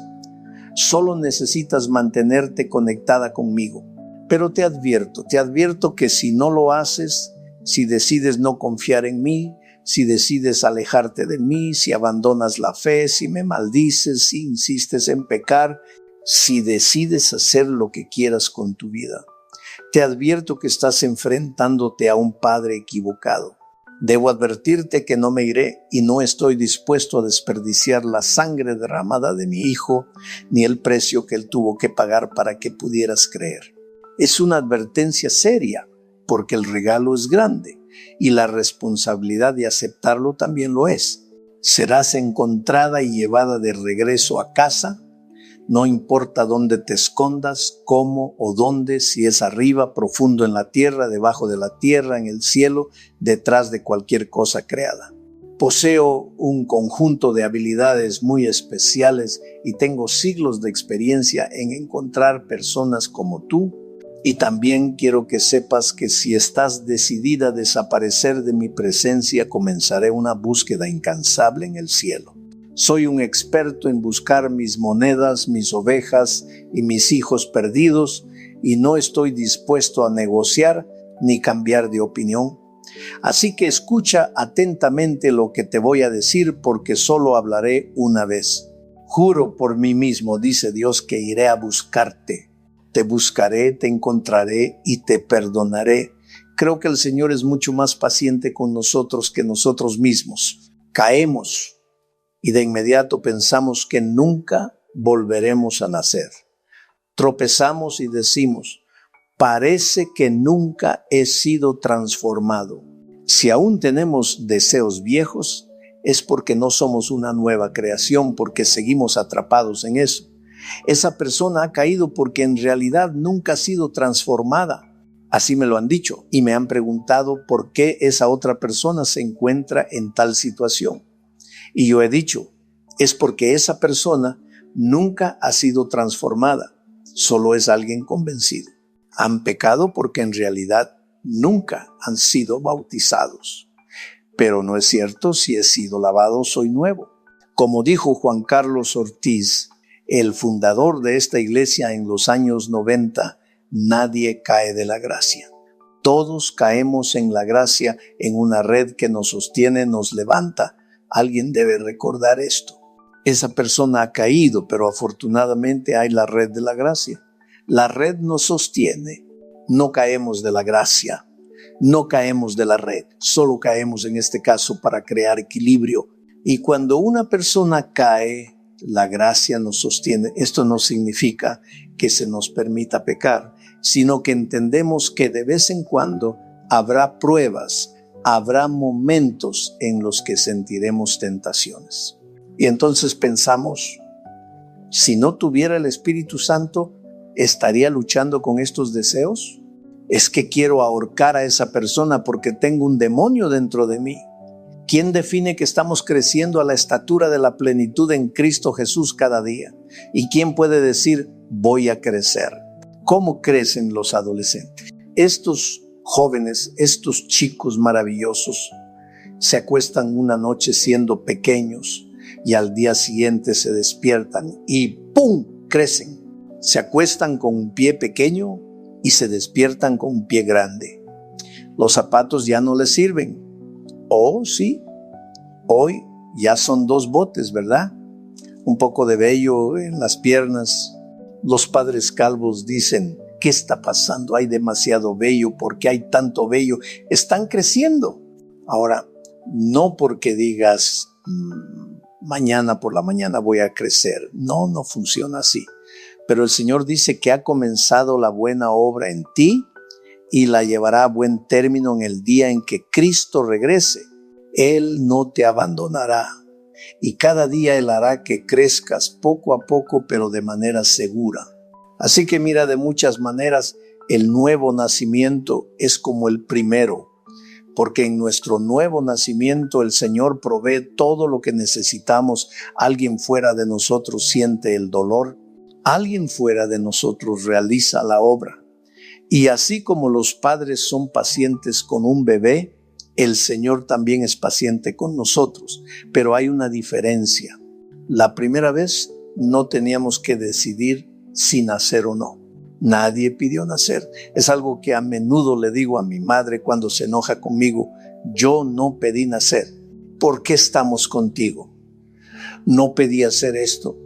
Solo necesitas mantenerte conectada conmigo. Pero te advierto que si no lo haces, si decides no confiar en mí, si decides alejarte de mí, si abandonas la fe, si me maldices, si insistes en pecar, si decides hacer lo que quieras con tu vida, te advierto que estás enfrentándote a un padre equivocado. Debo advertirte que no me iré y no estoy dispuesto a desperdiciar la sangre derramada de mi hijo, ni el precio que él tuvo que pagar para que pudieras creer. Es una advertencia seria, porque el regalo es grande y la responsabilidad de aceptarlo también lo es. Serás encontrada y llevada de regreso a casa. No importa dónde te escondas, cómo o dónde, si es arriba, profundo en la tierra, debajo de la tierra, en el cielo, detrás de cualquier cosa creada. Poseo un conjunto de habilidades muy especiales y tengo siglos de experiencia en encontrar personas como tú Y también quiero que sepas que si estás decidida a desaparecer de mi presencia, comenzaré una búsqueda incansable en el cielo. Soy un experto en buscar mis monedas, mis ovejas y mis hijos perdidos, y no estoy dispuesto a negociar ni cambiar de opinión. Así que escucha atentamente lo que te voy a decir, porque solo hablaré una vez. Juro por mí mismo, dice Dios, que iré a buscarte. Te buscaré, te encontraré y te perdonaré. Creo que el Señor es mucho más paciente con nosotros que nosotros mismos. Caemos y de inmediato pensamos que nunca volveremos a nacer. Tropezamos y decimos, parece que nunca he sido transformado. Si aún tenemos deseos viejos, es porque no somos una nueva creación, porque seguimos atrapados en eso. Esa persona ha caído porque en realidad nunca ha sido transformada. Así me lo han dicho y me han preguntado por qué esa otra persona se encuentra en tal situación. Y yo he dicho, es porque esa persona nunca ha sido transformada, solo es alguien convencido. Han pecado porque en realidad nunca han sido bautizados. Pero no es cierto, si he sido lavado soy nuevo. Como dijo Juan Carlos Ortiz, el fundador de esta iglesia en los años 90, nadie cae de la gracia. Todos caemos en la gracia, en una red que nos sostiene, nos levanta. Alguien debe recordar esto. Esa persona ha caído, pero afortunadamente hay la red de la gracia. La red nos sostiene. No caemos de la gracia, no caemos de la red, solo caemos en este caso para crear equilibrio. Y cuando una persona cae, la gracia nos sostiene. Esto no significa que se nos permita pecar, sino que entendemos que de vez en cuando habrá pruebas, habrá momentos en los que sentiremos tentaciones. Y entonces pensamos, si no tuviera el Espíritu Santo, ¿estaría luchando con estos deseos? Es que quiero ahorcar a esa persona porque tengo un demonio dentro de mí. ¿Quién define que estamos creciendo a la estatura de la plenitud en Cristo Jesús cada día? ¿Y quién puede decir, voy a crecer? ¿Cómo crecen los adolescentes? Estos jóvenes, estos chicos maravillosos, se acuestan una noche siendo pequeños y al día siguiente se despiertan y ¡pum!, crecen. Se acuestan con un pie pequeño y se despiertan con un pie grande. Los zapatos ya no les sirven. Oh, sí, hoy ya son 2 botes, ¿verdad? Un poco de vello en las piernas. Los padres calvos dicen, ¿qué está pasando? Hay demasiado vello. ¿Por qué hay tanto vello? Están creciendo. Ahora, no porque digas, mañana por la mañana voy a crecer. No, no funciona así. Pero el Señor dice que ha comenzado la buena obra en ti y la llevará a buen término en el día en que Cristo regrese. Él no te abandonará y cada día Él hará que crezcas poco a poco, pero de manera segura. Así que mira, de muchas maneras el nuevo nacimiento es como el primero, porque en nuestro nuevo nacimiento el Señor provee todo lo que necesitamos. Alguien fuera de nosotros siente el dolor, alguien fuera de nosotros realiza la obra. Y así como los padres son pacientes con un bebé, el Señor también es paciente con nosotros. Pero hay una diferencia. La primera vez no teníamos que decidir si nacer o no. Nadie pidió nacer. Es algo que a menudo le digo a mi madre cuando se enoja conmigo. Yo no pedí nacer. ¿Por qué estamos contigo? No pedí hacer esto.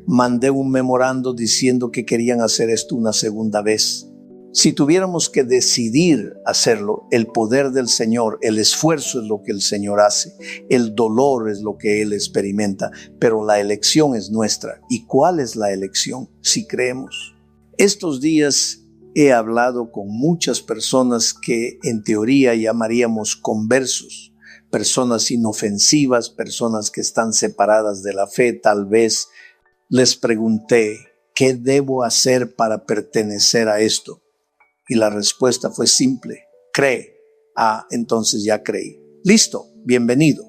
Mandé un memorando diciendo que querían hacer esto una segunda vez. Si tuviéramos que decidir hacerlo, el poder del Señor, el esfuerzo es lo que el Señor hace, el dolor es lo que Él experimenta, pero la elección es nuestra. ¿Y cuál es la elección? Si creemos. Estos días he hablado con muchas personas que en teoría llamaríamos conversos, personas inofensivas, personas que están separadas de la fe. Tal vez les pregunté, ¿qué debo hacer para pertenecer a esto? Y la respuesta fue simple, cree. Ah, entonces ya creí. Listo, bienvenido.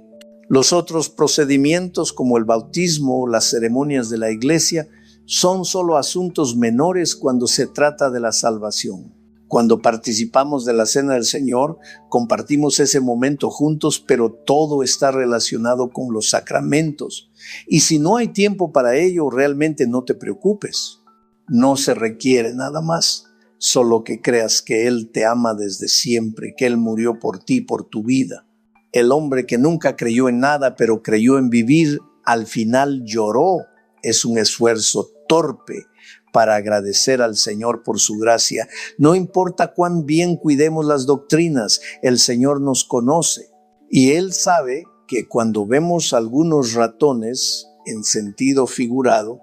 Los otros procedimientos como el bautismo o las ceremonias de la iglesia son solo asuntos menores cuando se trata de la salvación. Cuando participamos de la cena del Señor, compartimos ese momento juntos, pero todo está relacionado con los sacramentos. Y si no hay tiempo para ello, realmente no te preocupes. No se requiere nada más, solo que creas que Él te ama desde siempre, que Él murió por ti, por tu vida. El hombre que nunca creyó en nada, pero creyó en vivir, al final lloró. Es un esfuerzo torpe para agradecer al Señor por su gracia. No importa cuán bien cuidemos las doctrinas, el Señor nos conoce. Y Él sabe que cuando vemos algunos ratones, en sentido figurado,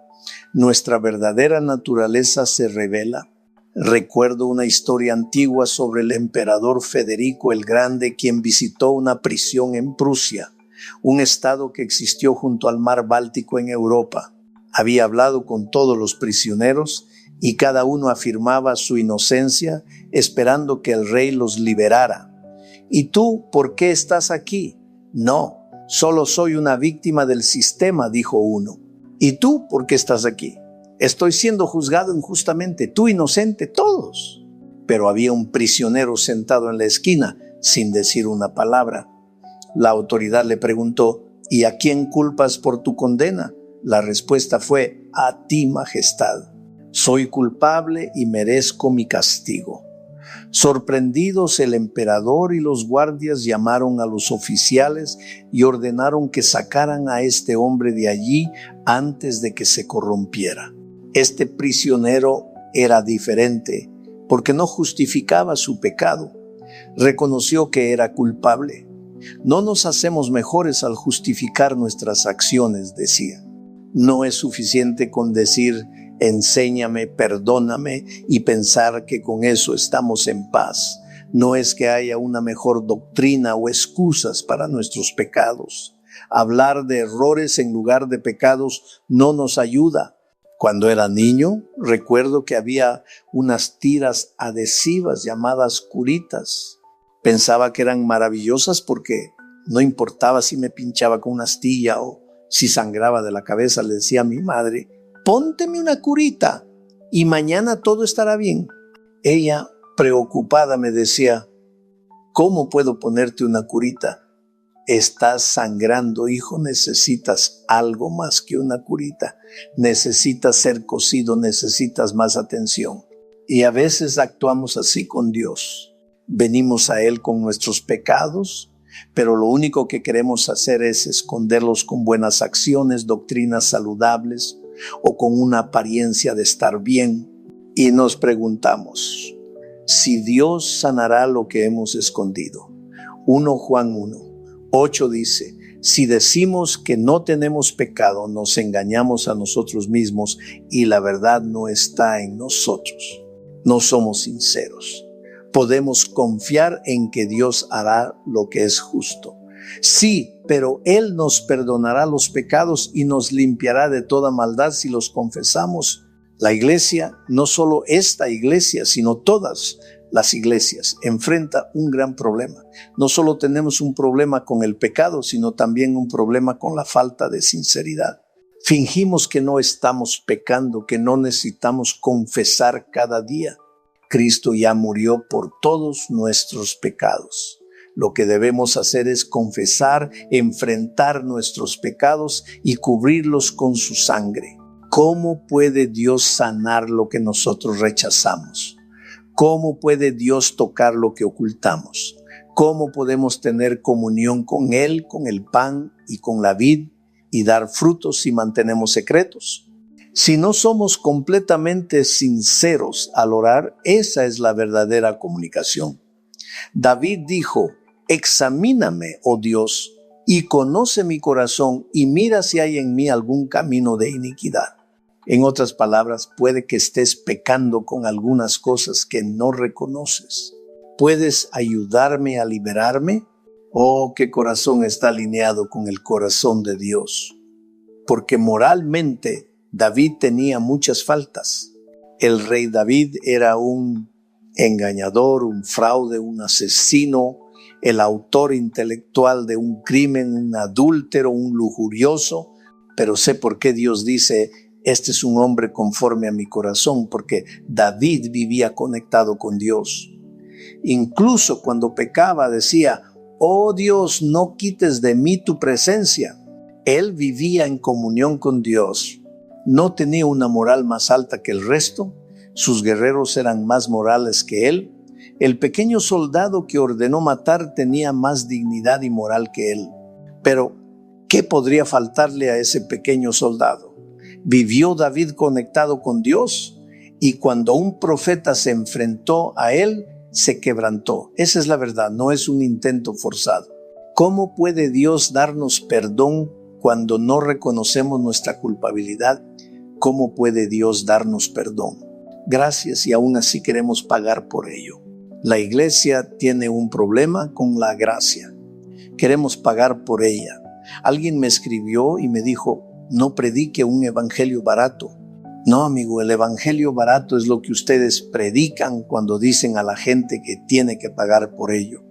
nuestra verdadera naturaleza se revela. Recuerdo una historia antigua sobre el emperador Federico el Grande, quien visitó una prisión en Prusia, un estado que existió junto al mar Báltico en Europa. Había hablado con todos los prisioneros y cada uno afirmaba su inocencia, esperando que el rey los liberara. ¿Y tú por qué estás aquí? No, solo soy una víctima del sistema, dijo uno. ¿Y tú por qué estás aquí? Estoy siendo juzgado injustamente, tú inocente, todos. Pero había un prisionero sentado en la esquina, sin decir una palabra. La autoridad le preguntó, ¿y a quién culpas por tu condena? La respuesta fue, a ti, majestad. Soy culpable y merezco mi castigo. Sorprendidos, el emperador y los guardias llamaron a los oficiales y ordenaron que sacaran a este hombre de allí antes de que se corrompiera. Este prisionero era diferente porque no justificaba su pecado. Reconoció que era culpable. No nos hacemos mejores al justificar nuestras acciones, decía. No es suficiente con decir, enséñame, perdóname y pensar que con eso estamos en paz. No es que haya una mejor doctrina o excusas para nuestros pecados. Hablar de errores en lugar de pecados no nos ayuda. Cuando era niño, recuerdo que había unas tiras adhesivas llamadas curitas. Pensaba que eran maravillosas porque no importaba si me pinchaba con una astilla o si sangraba de la cabeza. Le decía a mi madre, pónteme una curita y mañana todo estará bien. Ella, preocupada, me decía, ¿cómo puedo ponerte una curita? Estás sangrando, hijo, necesitas algo más que una curita. Necesitas ser cosido, necesitas más atención. Y a veces actuamos así con Dios. Venimos a Él con nuestros pecados, pero lo único que queremos hacer es esconderlos con buenas acciones, doctrinas saludables o con una apariencia de estar bien. Y nos preguntamos, si Dios sanará lo que hemos escondido. 1 Juan 1:8 dice, si decimos que no tenemos pecado, nos engañamos a nosotros mismos y la verdad no está en nosotros. No somos sinceros. Podemos confiar en que Dios hará lo que es justo. Sí, pero Él nos perdonará los pecados y nos limpiará de toda maldad si los confesamos. La iglesia, no solo esta iglesia, sino todas las iglesias, enfrenta un gran problema. No solo tenemos un problema con el pecado, sino también un problema con la falta de sinceridad. Fingimos que no estamos pecando, que no necesitamos confesar cada día. Cristo ya murió por todos nuestros pecados. Lo que debemos hacer es confesar, enfrentar nuestros pecados y cubrirlos con su sangre. ¿Cómo puede Dios sanar lo que nosotros rechazamos? ¿Cómo puede Dios tocar lo que ocultamos? ¿Cómo podemos tener comunión con Él, con el pan y con la vid y dar frutos si mantenemos secretos? Si no somos completamente sinceros al orar, esa es la verdadera comunicación. David dijo, examíname, oh Dios, y conoce mi corazón y mira si hay en mí algún camino de iniquidad. En otras palabras, puede que estés pecando con algunas cosas que no reconoces. ¿Puedes ayudarme a liberarme? Oh, qué corazón está alineado con el corazón de Dios. Porque moralmente David tenía muchas faltas. El rey David era un engañador, un fraude, un asesino, el autor intelectual de un crimen, un adúltero, un lujurioso. Pero sé por qué Dios dice, Este es un hombre conforme a mi corazón, porque David vivía conectado con Dios. Incluso cuando pecaba decía, oh Dios, no quites de mí tu presencia. Él vivía en comunión con Dios. No tenía una moral más alta que el resto. Sus guerreros eran más morales que él. El pequeño soldado que ordenó matar tenía más dignidad y moral que él. Pero, ¿qué podría faltarle a ese pequeño soldado? Vivió David conectado con Dios, y cuando un profeta se enfrentó a él, se quebrantó. Esa es la verdad, no es un intento forzado. ¿Cómo puede Dios darnos perdón cuando no reconocemos nuestra culpabilidad? ¿Cómo puede Dios darnos perdón? Gracias, y aún así queremos pagar por ello. La iglesia tiene un problema con la gracia. Queremos pagar por ella. Alguien me escribió y me dijo, no predique un evangelio barato. No, amigo, el evangelio barato es lo que ustedes predican cuando dicen a la gente que tiene que pagar por ello.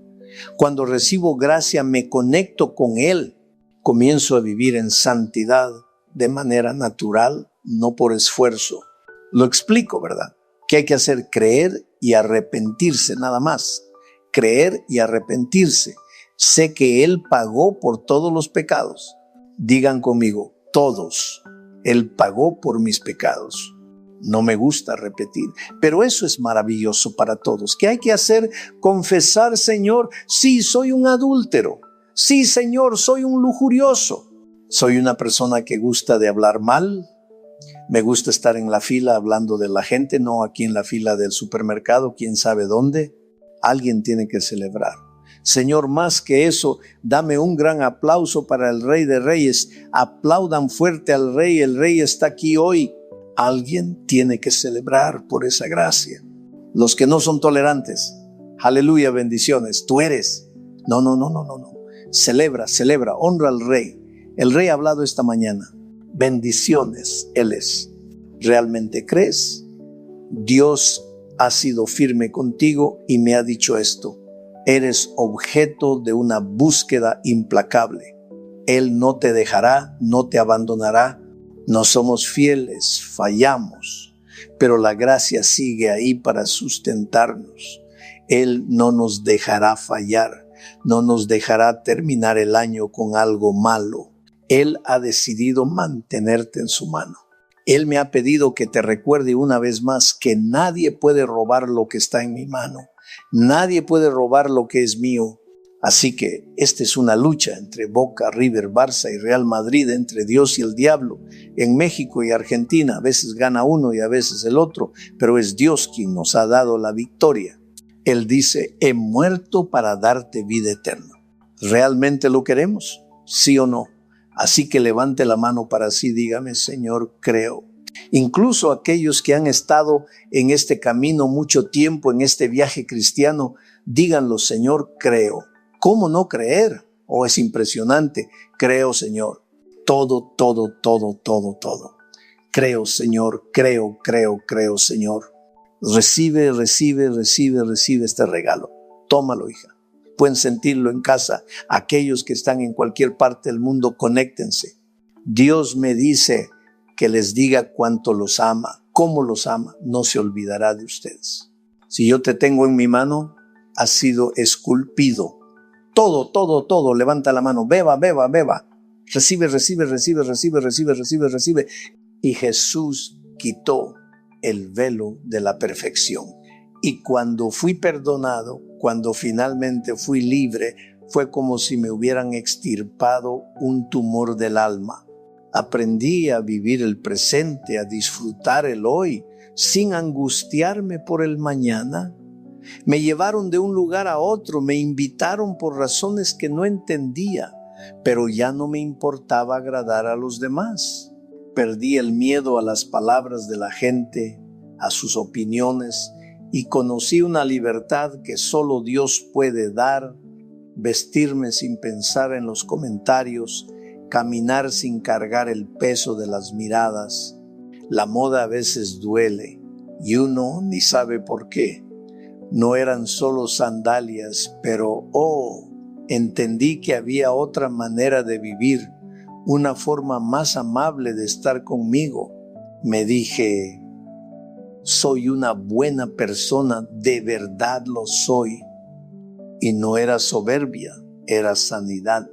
Cuando recibo gracia, me conecto con Él. Comienzo a vivir en santidad de manera natural, no por esfuerzo. Lo explico, ¿verdad? ¿Qué hay que hacer? Creer y arrepentirse, nada más. Creer y arrepentirse. Sé que Él pagó por todos los pecados. Digan conmigo, todos. Él pagó por mis pecados. No me gusta repetir, pero eso es maravilloso para todos. ¿Qué hay que hacer? Confesar, Señor, sí, soy un adúltero. Sí, Señor, soy un lujurioso. Soy una persona que gusta de hablar mal. Me gusta estar en la fila hablando de la gente, no aquí en la fila del supermercado, quién sabe dónde. Alguien tiene que celebrar. Señor, más que eso, dame un gran aplauso para el Rey de Reyes. Aplaudan fuerte al Rey, el Rey está aquí hoy. Alguien tiene que celebrar por esa gracia. Los que no son tolerantes, aleluya, bendiciones, tú eres. No. Celebra, honra al Rey. El Rey ha hablado esta mañana. Bendiciones, Él es. ¿Realmente crees? Dios ha sido firme contigo y me ha dicho esto. Eres objeto de una búsqueda implacable. Él no te dejará, no te abandonará. No somos fieles, fallamos, pero la gracia sigue ahí para sustentarnos. Él no nos dejará fallar, no nos dejará terminar el año con algo malo. Él ha decidido mantenerte en su mano. Él me ha pedido que te recuerde una vez más que nadie puede robar lo que está en mi mano. Nadie puede robar lo que es mío. Así que esta es una lucha entre Boca, River, Barça y Real Madrid, entre Dios y el diablo. En México y Argentina a veces gana uno y a veces el otro, pero es Dios quien nos ha dado la victoria. Él dice, he muerto para darte vida eterna. ¿Realmente lo queremos? ¿Sí o no? Así que levante la mano para sí, dígame, Señor, creo. Incluso aquellos que han estado en este camino mucho tiempo, en este viaje cristiano, díganlo, Señor, creo. ¿Cómo no creer? Oh, es impresionante. Creo, Señor. Todo. Creo, Señor. Creo, Señor. Recibe este regalo. Tómalo, hija. Pueden sentirlo en casa. Aquellos que están en cualquier parte del mundo, conéctense. Dios me dice que les diga cuánto los ama, cómo los ama. No se olvidará de ustedes. Si yo te tengo en mi mano, has sido esculpido. Todo. Levanta la mano. Beba. Recibe. Y Jesús quitó el velo de la perfección. Y cuando fui perdonado, cuando finalmente fui libre, fue como si me hubieran extirpado un tumor del alma. Aprendí a vivir el presente, a disfrutar el hoy, sin angustiarme por el mañana. Me llevaron de un lugar a otro, me invitaron por razones que no entendía, pero ya no me importaba agradar a los demás. Perdí el miedo a las palabras de la gente, a sus opiniones, y conocí una libertad que solo Dios puede dar, vestirme sin pensar en los comentarios, caminar sin cargar el peso de las miradas. La moda a veces duele y uno ni sabe por qué. No eran solo sandalias, pero entendí que había otra manera de vivir, una forma más amable de estar conmigo. Me dije, soy una buena persona, de verdad lo soy. Y no era soberbia, era sanidad.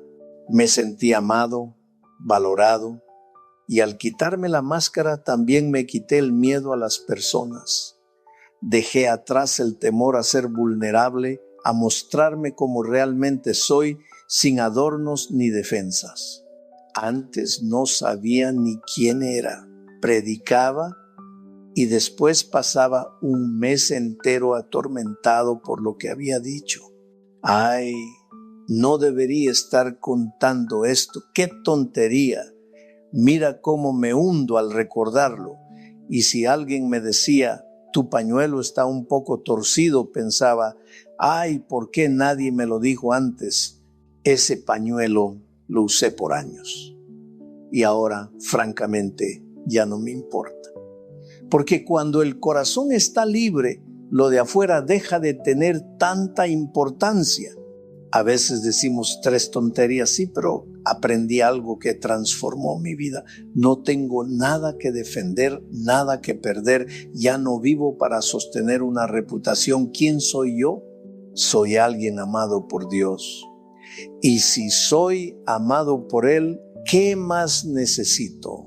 Me sentí amado, valorado, y al quitarme la máscara también me quité el miedo a las personas. Dejé atrás el temor a ser vulnerable, a mostrarme como realmente soy, sin adornos ni defensas. Antes no sabía ni quién era. Predicaba y después pasaba un mes entero atormentado por lo que había dicho. Ay, no debería estar contando esto. ¡Qué tontería! Mira cómo me hundo al recordarlo. Y si alguien me decía, tu pañuelo está un poco torcido, pensaba, ay, ¿por qué nadie me lo dijo antes? Ese pañuelo lo usé por años. Y ahora, francamente, ya no me importa. Porque cuando el corazón está libre, lo de afuera deja de tener tanta importancia. A veces decimos 3 tonterías, sí, pero aprendí algo que transformó mi vida. No tengo nada que defender, nada que perder. Ya no vivo para sostener una reputación. ¿Quién soy yo? Soy alguien amado por Dios. Y si soy amado por Él, ¿qué más necesito?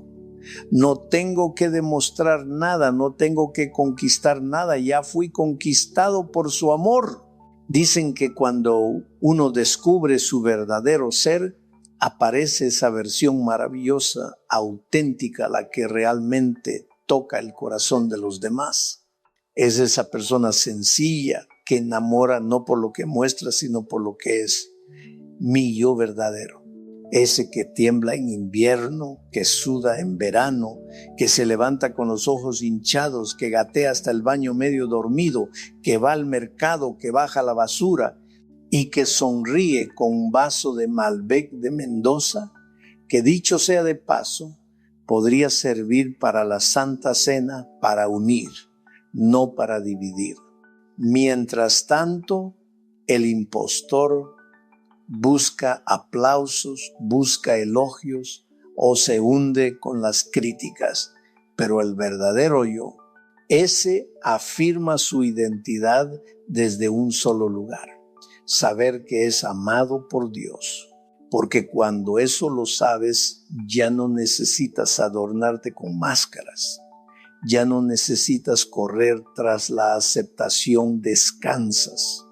No tengo que demostrar nada, no tengo que conquistar nada. Ya fui conquistado por su amor. Dicen que cuando uno descubre su verdadero ser, aparece esa versión maravillosa, auténtica, la que realmente toca el corazón de los demás. Es esa persona sencilla que enamora no por lo que muestra, sino por lo que es. Mi yo verdadero. Ese que tiembla en invierno, que suda en verano, que se levanta con los ojos hinchados, que gatea hasta el baño medio dormido, que va al mercado, que baja la basura y que sonríe con un vaso de Malbec de Mendoza, que dicho sea de paso, podría servir para la Santa Cena, para unir, no para dividir. Mientras tanto, el impostor busca aplausos, busca elogios o se hunde con las críticas. Pero el verdadero yo, ese afirma su identidad desde un solo lugar. Saber que es amado por Dios. Porque cuando eso lo sabes, ya no necesitas adornarte con máscaras. Ya no necesitas correr tras la aceptación, descansas,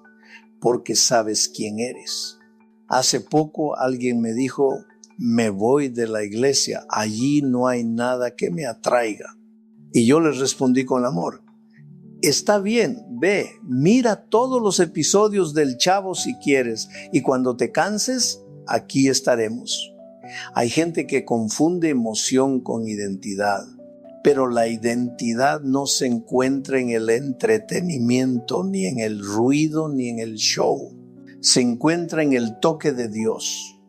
porque sabes quién eres. Hace poco alguien me dijo, me voy de la iglesia, allí no hay nada que me atraiga. Y yo les respondí con amor, está bien, ve, mira todos los episodios del Chavo si quieres, y cuando te canses, aquí estaremos. Hay gente que confunde emoción con identidad, pero la identidad no se encuentra en el entretenimiento, ni en el ruido, ni en el show. Se encuentra en el toque de Dios,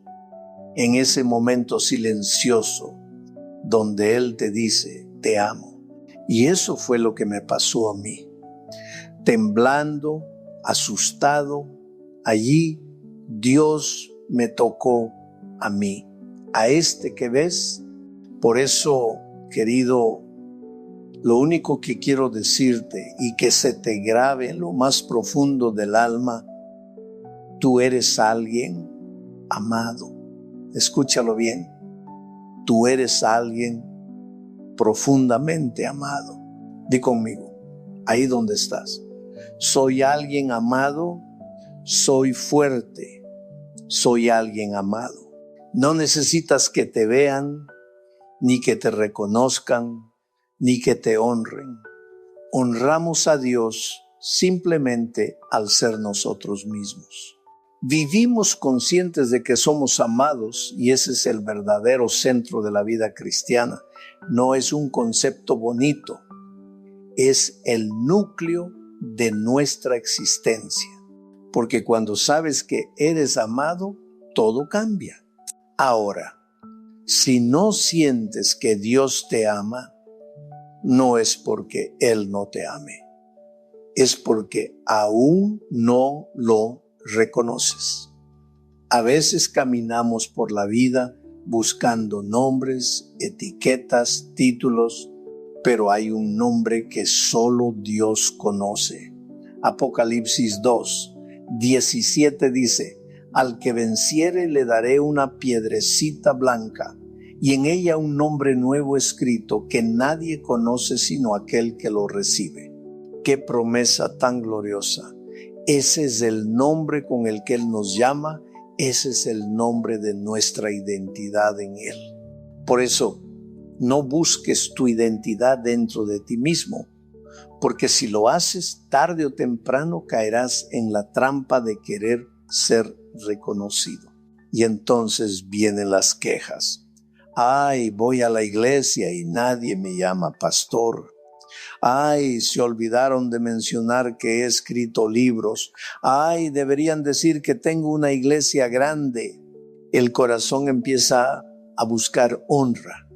en ese momento silencioso donde Él te dice, te amo. Y eso fue lo que me pasó a mí. Temblando, asustado, allí Dios me tocó a mí, a este que ves. Por eso, querido, lo único que quiero decirte y que se te grabe en lo más profundo del alma, tú eres alguien amado. Escúchalo bien. Tú eres alguien profundamente amado. Di conmigo, ahí donde estás. Soy alguien amado, soy fuerte, soy alguien amado. No necesitas que te vean, ni que te reconozcan, ni que te honren. Honramos a Dios simplemente al ser nosotros mismos. Vivimos conscientes de que somos amados y ese es el verdadero centro de la vida cristiana. No es un concepto bonito, es el núcleo de nuestra existencia. Porque cuando sabes que eres amado, todo cambia. Ahora, si no sientes que Dios te ama, no es porque Él no te ame, es porque aún no lo reconoces. A veces caminamos por la vida buscando nombres, etiquetas, títulos, pero hay un nombre que solo Dios conoce. Apocalipsis 2:17 dice: al que venciere le daré una piedrecita blanca, y en ella un nombre nuevo escrito que nadie conoce sino aquel que lo recibe. ¡Qué promesa tan gloriosa! Ese es el nombre con el que Él nos llama, ese es el nombre de nuestra identidad en Él. Por eso, no busques tu identidad dentro de ti mismo, porque si lo haces, tarde o temprano caerás en la trampa de querer ser reconocido. Y entonces vienen las quejas. Ay, voy a la iglesia y nadie me llama pastor. Ay, se olvidaron de mencionar que he escrito libros. Ay, deberían decir que tengo una iglesia grande. El corazón empieza a buscar honra,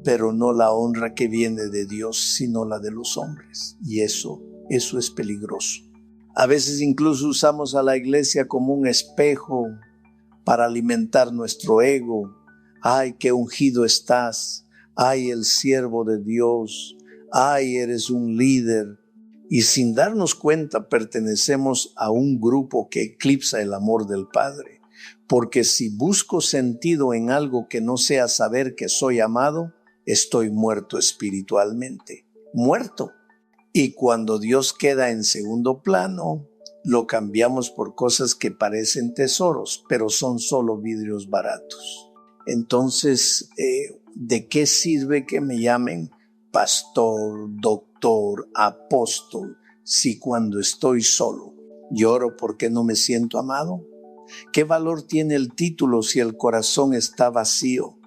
pero no la honra que viene de Dios, sino la de los hombres. Y eso es peligroso. A veces incluso usamos a la iglesia como un espejo para alimentar nuestro ego. Ay, qué ungido estás. Ay, el siervo de Dios. Ay, eres un líder. Y sin darnos cuenta pertenecemos a un grupo que eclipsa el amor del Padre. Porque si busco sentido en algo que no sea saber que soy amado, estoy muerto espiritualmente. Muerto. Y cuando Dios queda en segundo plano, lo cambiamos por cosas que parecen tesoros, pero son solo vidrios baratos. Entonces, ¿de qué sirve que me llamen pastor, doctor, apóstol, si cuando estoy solo lloro porque no me siento amado? ¿Qué valor tiene el título si el corazón está vacío?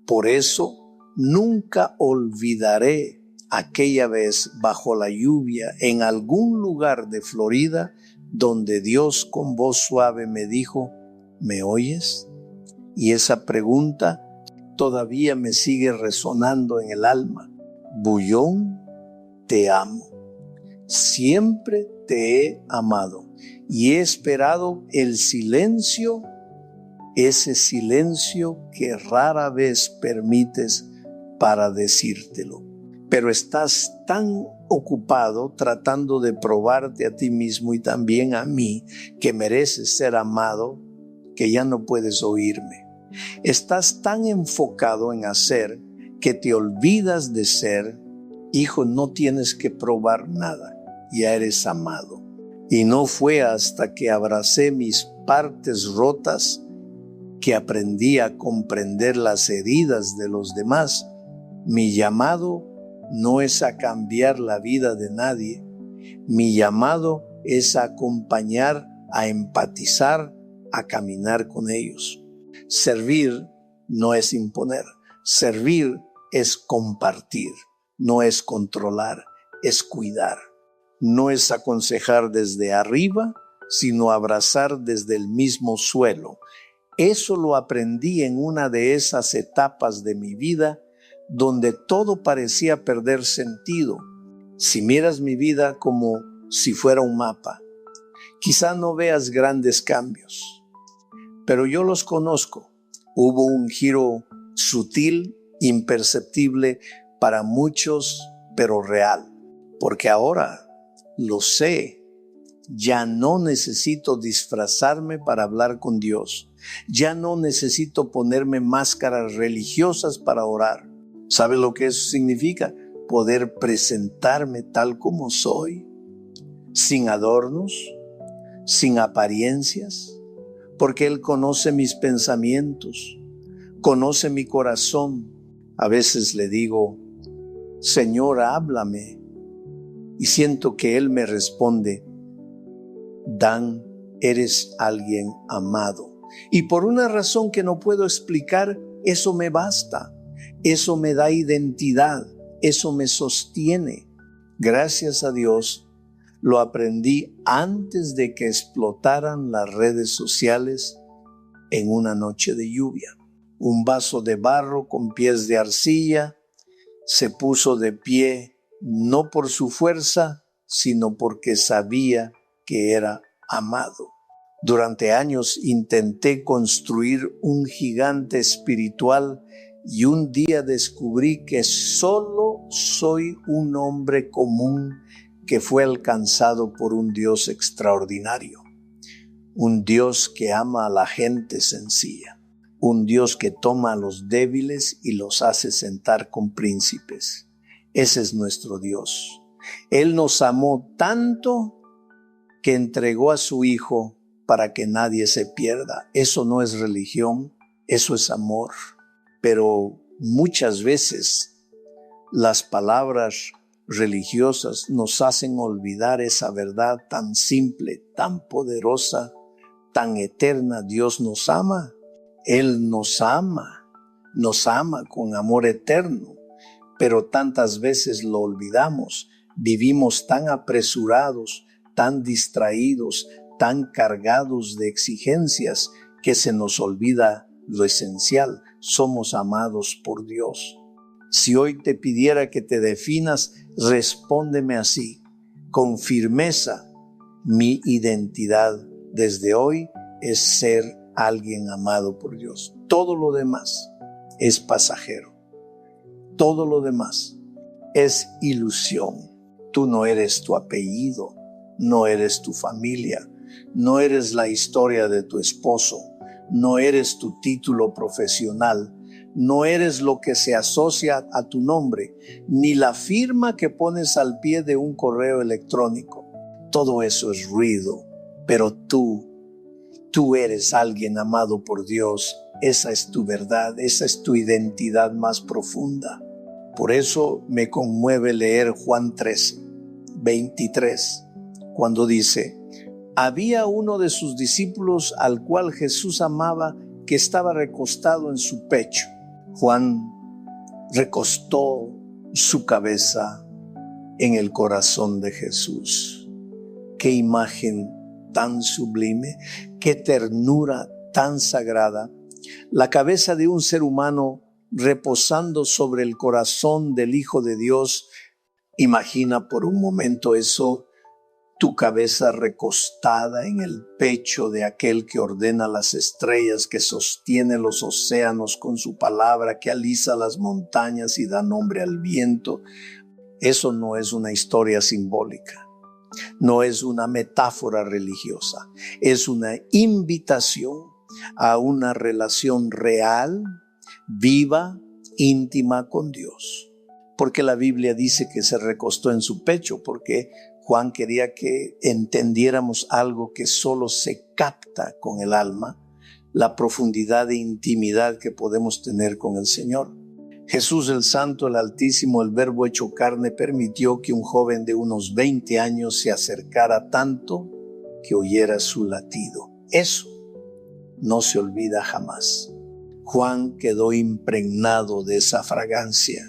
Por eso, nunca olvidaré aquella vez bajo la lluvia en algún lugar de Florida donde Dios con voz suave me dijo: ¿me oyes? Y esa pregunta todavía me sigue resonando en el alma. Bullón, te amo. Siempre te he amado y he esperado el silencio, ese silencio que rara vez permites para decírtelo. Pero estás tan ocupado tratando de probarte a ti mismo y también a mí que mereces ser amado que ya no puedes oírme. Estás tan enfocado en hacer que te olvidas de ser. Hijo, no tienes que probar nada, ya eres amado. Y no fue hasta que abracé mis partes rotas que aprendí a comprender las heridas de los demás. Mi llamado no es a cambiar la vida de nadie. Mi llamado es a acompañar, a empatizar, a caminar con ellos. Servir no es imponer. Servir es compartir. No es controlar, es cuidar. No es aconsejar desde arriba, sino abrazar desde el mismo suelo. Eso lo aprendí en una de esas etapas de mi vida donde todo parecía perder sentido. Si miras mi vida como si fuera un mapa, quizá no veas grandes cambios, pero yo los conozco. Hubo un giro sutil, imperceptible para muchos, pero real, porque ahora lo sé. Ya no necesito disfrazarme para hablar con Dios. Ya no necesito ponerme máscaras religiosas para orar. ¿Sabe lo que eso significa? Poder presentarme tal como soy, sin adornos, sin apariencias, porque Él conoce mis pensamientos, conoce mi corazón. A veces le digo: Señor, háblame. Y siento que Él me responde: Dan, eres alguien amado. Y por una razón que no puedo explicar, eso me basta. Eso me da identidad. Eso me sostiene. Gracias a Dios, lo aprendí antes de que explotaran las redes sociales en una noche de lluvia. Un vaso de barro con pies de arcilla se puso de pie, no por su fuerza, sino porque sabía que era amado. Durante años intenté construir un gigante espiritual y un día descubrí que solo soy un hombre común que fue alcanzado por un Dios extraordinario, un Dios que ama a la gente sencilla, un Dios que toma a los débiles y los hace sentar con príncipes. Ese es nuestro Dios. Él nos amó tanto que entregó a su Hijo para que nadie se pierda. Eso no es religión, eso es amor. Pero muchas veces las palabras religiosas nos hacen olvidar esa verdad tan simple, tan poderosa, tan eterna. Dios nos ama. Él nos ama con amor eterno, pero tantas veces lo olvidamos. Vivimos tan apresurados, tan distraídos, tan cargados de exigencias que se nos olvida lo esencial. Somos amados por Dios. Si hoy te pidiera que te definas, respóndeme así, con firmeza: mi identidad desde hoy es ser alguien amado por Dios. Todo lo demás es pasajero. Todo lo demás es ilusión. Tú no eres tu apellido, no eres tu familia, no eres la historia de tu esposo, no eres tu título profesional, no eres lo que se asocia a tu nombre, ni la firma que pones al pie de un correo electrónico. Todo eso es ruido, pero tú eres alguien amado por Dios. Esa es tu verdad, esa es tu identidad más profunda. Por eso me conmueve leer Juan 13, 23, cuando dice: había uno de sus discípulos al cual Jesús amaba, que estaba recostado en su pecho. Juan recostó su cabeza en el corazón de Jesús. Qué imagen tan sublime, qué ternura tan sagrada. La cabeza de un ser humano reposando sobre el corazón del Hijo de Dios. Imagina por un momento eso, tu cabeza recostada en el pecho de aquel que ordena las estrellas, que sostiene los océanos con su palabra, que alisa las montañas y da nombre al viento. Eso no es una historia simbólica, no es una metáfora religiosa, es una invitación a una relación real, viva, íntima con Dios. Porque la Biblia dice que se recostó en su pecho, porque Juan quería que entendiéramos algo que solo se capta con el alma, la profundidad de intimidad que podemos tener con el Señor. Jesús el Santo, el Altísimo, el Verbo hecho carne, permitió que un joven de unos 20 años se acercara tanto que oyera su latido. Eso no se olvida jamás. Juan quedó impregnado de esa fragancia,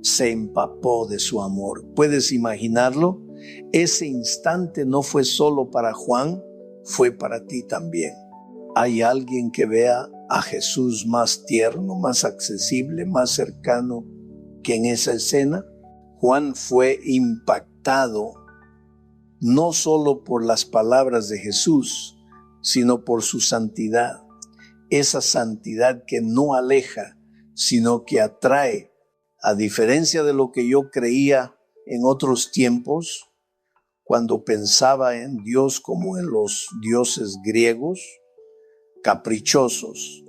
se empapó de su amor. ¿Puedes imaginarlo? Ese instante no fue solo para Juan, fue para ti también. ¿Hay alguien que vea a Jesús más tierno, más accesible, más cercano que en esa escena? Juan fue impactado no solo por las palabras de Jesús, sino por su santidad. Esa santidad que no aleja, sino que atrae. A diferencia de lo que yo creía en otros tiempos, cuando pensaba en Dios como en los dioses griegos, caprichosos,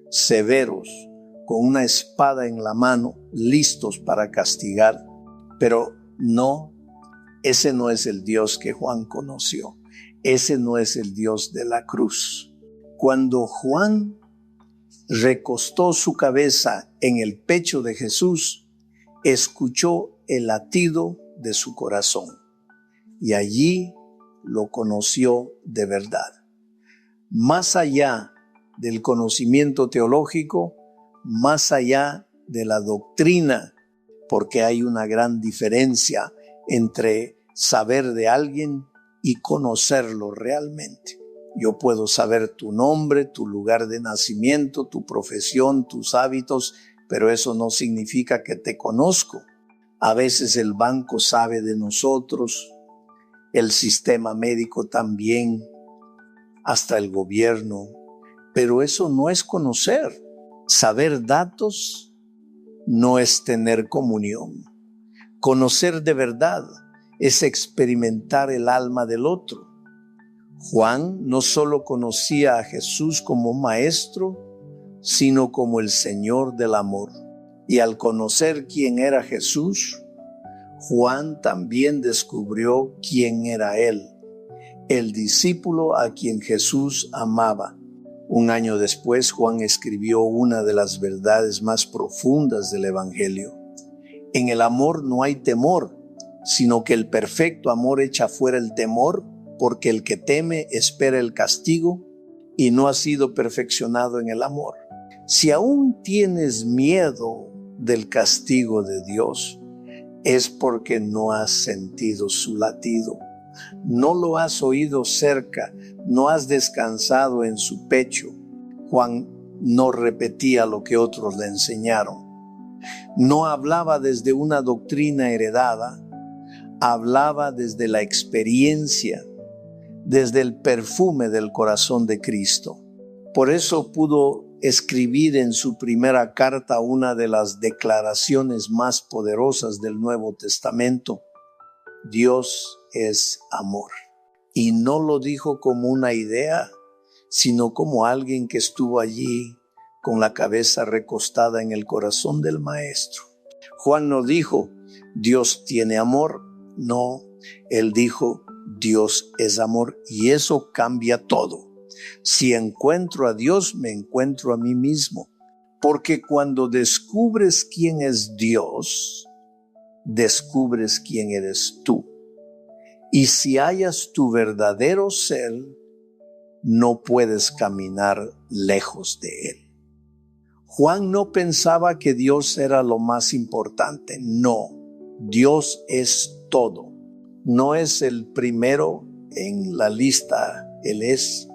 severos, con una espada en la mano, listos para castigar. Pero no, ese no es el Dios que Juan conoció. Ese no es el Dios de la cruz. Cuando Juan recostó su cabeza en el pecho de Jesús, escuchó el latido de su corazón y allí lo conoció de verdad. Más allá del conocimiento teológico, más allá de la doctrina, porque hay una gran diferencia entre saber de alguien y conocerlo realmente. Yo puedo saber tu nombre, tu lugar de nacimiento, tu profesión, tus hábitos, pero eso no significa que te conozco. A veces el banco sabe de nosotros, el sistema médico también, hasta el gobierno, pero eso no es conocer. Saber datos no es tener comunión. Conocer de verdad es experimentar el alma del otro. Juan no solo conocía a Jesús como maestro, sino como el Señor del amor. Y al conocer quién era Jesús, Juan también descubrió quién era él, el discípulo a quien Jesús amaba. Un año después, Juan escribió una de las verdades más profundas del Evangelio. En el amor no hay temor, sino que el perfecto amor echa fuera el temor, porque el que teme espera el castigo y no ha sido perfeccionado en el amor. Si aún tienes miedo del castigo de Dios, es porque no has sentido su latido. No lo has oído cerca, no has descansado en su pecho. Juan no repetía lo que otros le enseñaron. No hablaba desde una doctrina heredada, hablaba desde la experiencia, desde el perfume del corazón de Cristo. Por eso pudo escribir en su primera carta una de las declaraciones más poderosas del Nuevo Testamento: Dios es amor. Y no lo dijo como una idea, sino como alguien que estuvo allí con la cabeza recostada en el corazón del Maestro. Juan no dijo, Dios tiene amor. No, él dijo, Dios es amor, y eso cambia todo. Si encuentro a Dios, me encuentro a mí mismo. Porque cuando descubres quién es Dios, descubres quién eres tú. Y si hallas tu verdadero ser, no puedes caminar lejos de él. Juan no pensaba que Dios era lo más importante. No, Dios es todo. No es el primero en la lista, Él es.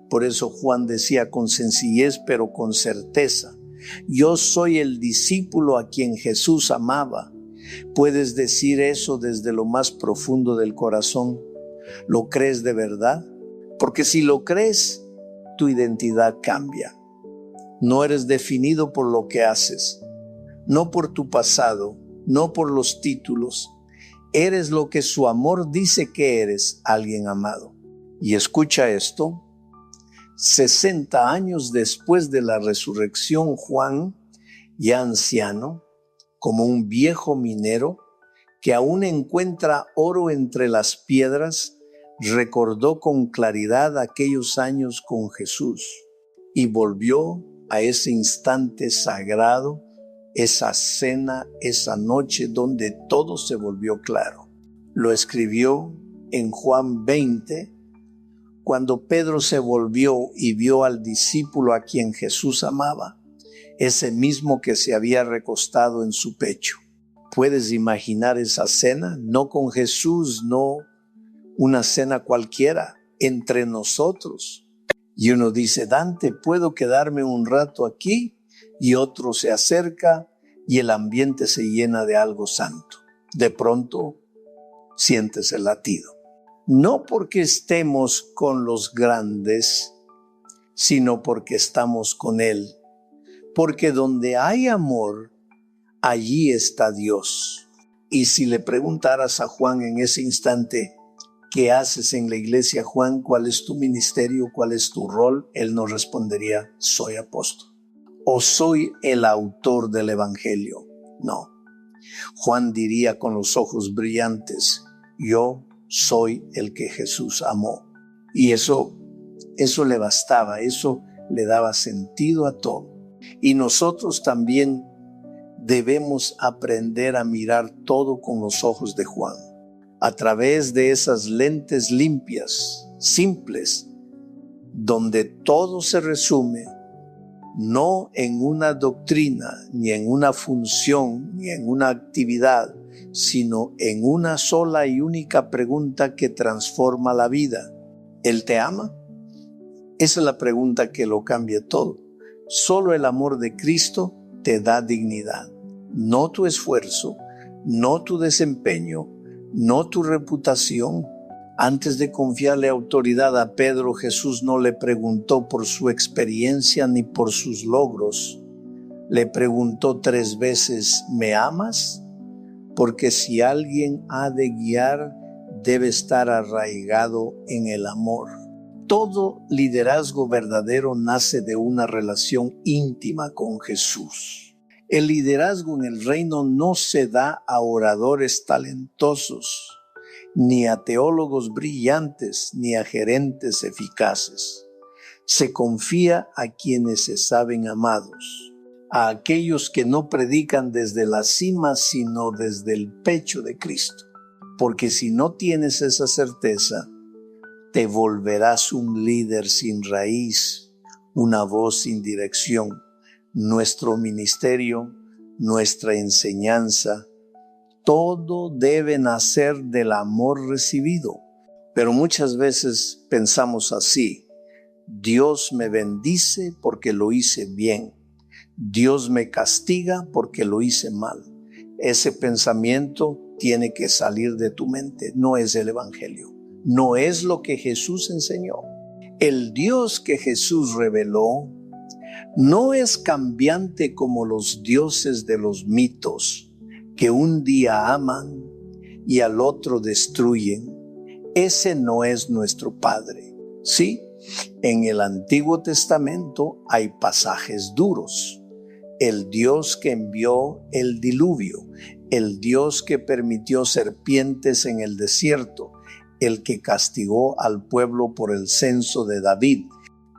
Por eso Juan decía con sencillez, pero con certeza: yo soy el discípulo a quien Jesús amaba. ¿Puedes decir eso desde lo más profundo del corazón? ¿Lo crees de verdad? Porque si lo crees, tu identidad cambia. No eres definido por lo que haces, no por tu pasado, no por los títulos. Eres lo que su amor dice que eres, alguien amado. Y escucha esto: 60 años después de la resurrección, Juan, ya anciano, como un viejo minero que aún encuentra oro entre las piedras, recordó con claridad aquellos años con Jesús y volvió a ese instante sagrado, esa cena, esa noche donde todo se volvió claro. Lo escribió en Juan 20, cuando Pedro se volvió y vio al discípulo a quien Jesús amaba, ese mismo que se había recostado en su pecho. ¿Puedes imaginar esa cena? No con Jesús, no una cena cualquiera, entre nosotros. Y uno dice, Dante, ¿puedo quedarme un rato aquí? Y otro se acerca y el ambiente se llena de algo santo. De pronto sientes el latido. No porque estemos con los grandes, sino porque estamos con Él. Porque donde hay amor, allí está Dios. Y si le preguntaras a Juan en ese instante, ¿qué haces en la iglesia, Juan? ¿Cuál es tu ministerio? ¿Cuál es tu rol? Él nos respondería, soy apóstol. ¿O soy el autor del evangelio? No. Juan diría con los ojos brillantes, yo soy el que Jesús amó. Y eso le bastaba, eso le daba sentido a todo. Y nosotros también debemos aprender a mirar todo con los ojos de Juan, a través de esas lentes limpias, simples, donde todo se resume no en una doctrina, ni en una función, ni en una actividad, sino en una sola y única pregunta que transforma la vida. ¿Él te ama? Esa es la pregunta que lo cambia todo. Solo el amor de Cristo te da dignidad. No tu esfuerzo, no tu desempeño, no tu reputación. Antes de confiarle autoridad a Pedro, Jesús no le preguntó por su experiencia ni por sus logros. Le preguntó 3 veces, ¿me amas? Porque si alguien ha de guiar, debe estar arraigado en el amor. Todo liderazgo verdadero nace de una relación íntima con Jesús. El liderazgo en el reino no se da a oradores talentosos, ni a teólogos brillantes, ni a gerentes eficaces. Se confía a quienes se saben amados, a aquellos que no predican desde la cima, sino desde el pecho de Cristo. Porque si no tienes esa certeza, te volverás un líder sin raíz, una voz sin dirección. Nuestro ministerio, nuestra enseñanza, todo debe nacer del amor recibido. Pero muchas veces pensamos así: Dios me bendice porque lo hice bien. Dios me castiga porque lo hice mal. Ese pensamiento tiene que salir de tu mente. No es el Evangelio. No es lo que Jesús enseñó. El Dios que Jesús reveló no es cambiante como los dioses de los mitos, que un día aman y al otro destruyen. Ese no es nuestro Padre. Sí, en el Antiguo Testamento hay pasajes duros. El Dios que envió el diluvio, el Dios que permitió serpientes en el desierto, el que castigó al pueblo por el censo de David.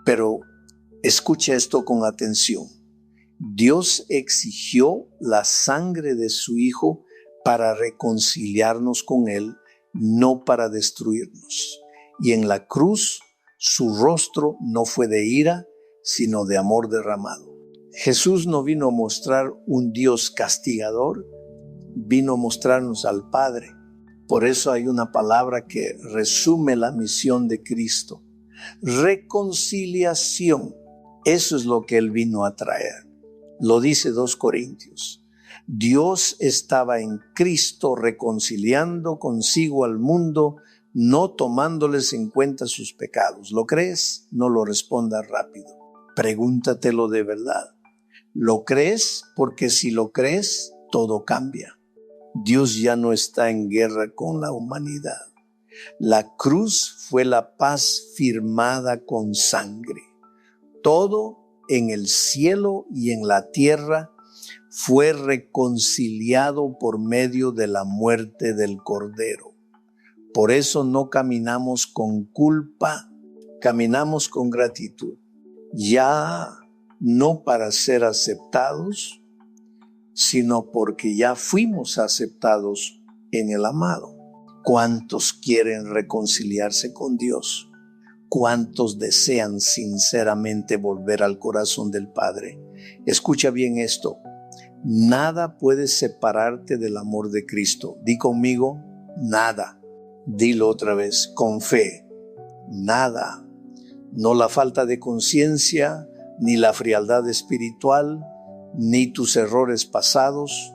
Pero escucha esto con atención. Dios exigió la sangre de su Hijo para reconciliarnos con Él, no para destruirnos. Y en la cruz su rostro no fue de ira, sino de amor derramado. Jesús no vino a mostrar un Dios castigador, vino a mostrarnos al Padre. Por eso hay una palabra que resume la misión de Cristo: reconciliación. Eso es lo que Él vino a traer. Lo dice 2 Corintios. Dios estaba en Cristo reconciliando consigo al mundo, no tomándoles en cuenta sus pecados. ¿Lo crees? No lo respondas rápido. Pregúntatelo de verdad. ¿Lo crees? Porque si lo crees, todo cambia. Dios ya no está en guerra con la humanidad. La cruz fue la paz firmada con sangre. Todo en el cielo y en la tierra fue reconciliado por medio de la muerte del Cordero. Por eso no caminamos con culpa, caminamos con gratitud. Ya no para ser aceptados, sino porque ya fuimos aceptados en el amado. ¿Cuántos quieren reconciliarse con Dios? ¿Cuántos desean sinceramente volver al corazón del Padre? Escucha bien esto. Nada puede separarte del amor de Cristo. Di conmigo, nada. Dilo otra vez, con fe. Nada. No la falta de conciencia, ni la frialdad espiritual, ni tus errores pasados,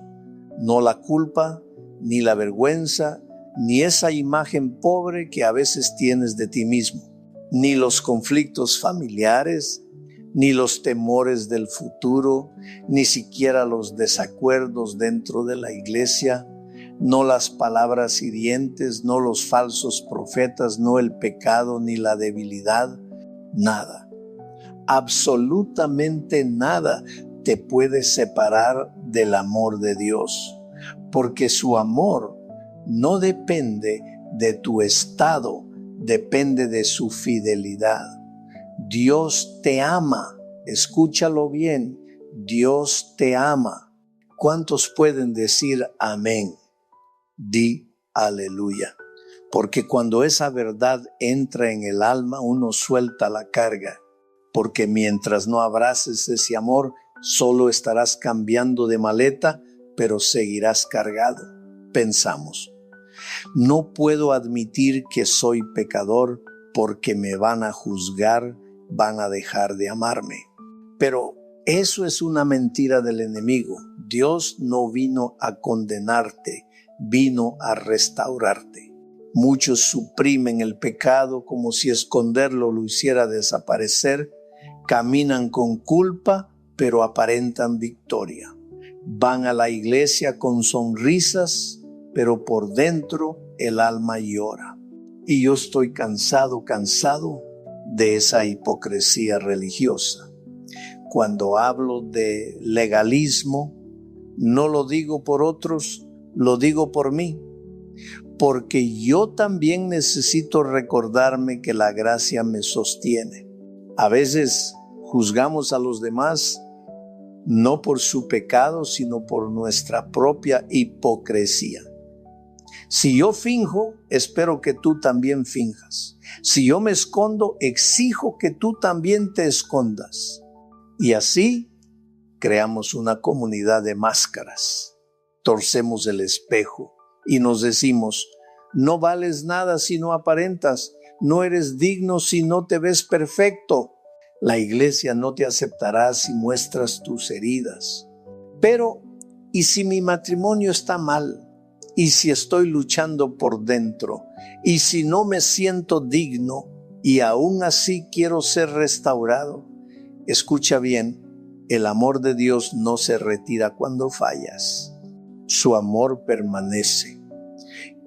no la culpa, ni la vergüenza, ni esa imagen pobre que a veces tienes de ti mismo, ni los conflictos familiares, ni los temores del futuro, ni siquiera los desacuerdos dentro de la iglesia, no las palabras hirientes, no los falsos profetas, no el pecado, ni la debilidad, nada. Absolutamente nada te puede separar del amor de Dios, porque su amor no depende de tu estado, depende de su fidelidad. Dios te ama, escúchalo bien, Dios te ama. ¿Cuántos pueden decir amén? Di aleluya. Porque cuando esa verdad entra en el alma, uno suelta la carga. Porque mientras no abraces ese amor, solo estarás cambiando de maleta, pero seguirás cargado. Pensamos, no puedo admitir que soy pecador porque me van a juzgar, van a dejar de amarme. Pero eso es una mentira del enemigo. Dios no vino a condenarte, vino a restaurarte. Muchos suprimen el pecado como si esconderlo lo hiciera desaparecer. Caminan con culpa, pero aparentan victoria. Van a la iglesia con sonrisas, pero por dentro el alma llora. Y yo estoy cansado de esa hipocresía religiosa. Cuando hablo de legalismo, no lo digo por otros, lo digo por mí. Porque yo también necesito recordarme que la gracia me sostiene. A veces juzgamos a los demás no por su pecado, sino por nuestra propia hipocresía. Si yo finjo, espero que tú también finjas. Si yo me escondo, exijo que tú también te escondas. Y así creamos una comunidad de máscaras. Torcemos el espejo y nos decimos: no vales nada si no aparentas, no eres digno si no te ves perfecto. La iglesia no te aceptará si muestras tus heridas. Pero, ¿y si mi matrimonio está mal? ¿Y si estoy luchando por dentro? ¿Y si no me siento digno y aún así quiero ser restaurado? Escucha bien, el amor de Dios no se retira cuando fallas. Su amor permanece.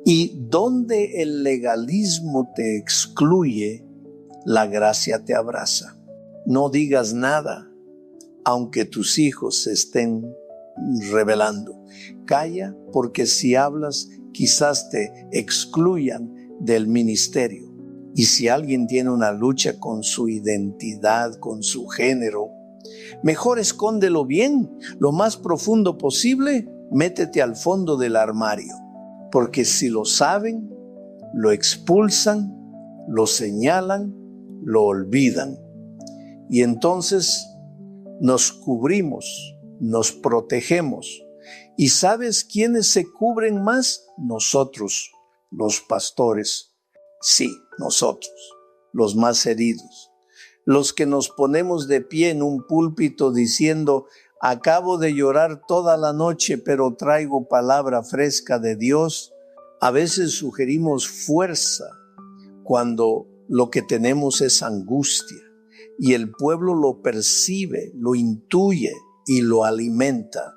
Y donde el legalismo te excluye, la gracia te abraza. No digas nada, aunque tus hijos se estén rebelando. Calla, porque si hablas, quizás te excluyan del ministerio. Y si alguien tiene una lucha con su identidad, con su género, mejor escóndelo bien, lo más profundo posible. Métete al fondo del armario. Porque si lo saben, lo expulsan, lo señalan, lo olvidan. Y entonces nos cubrimos, nos protegemos. ¿Y sabes quiénes se cubren más? Nosotros, los pastores. Sí, nosotros, los más heridos. Los que nos ponemos de pie en un púlpito diciendo: acabo de llorar toda la noche, pero traigo palabra fresca de Dios. A veces sugerimos fuerza cuando lo que tenemos es angustia. Y el pueblo lo percibe, lo intuye y lo alimenta.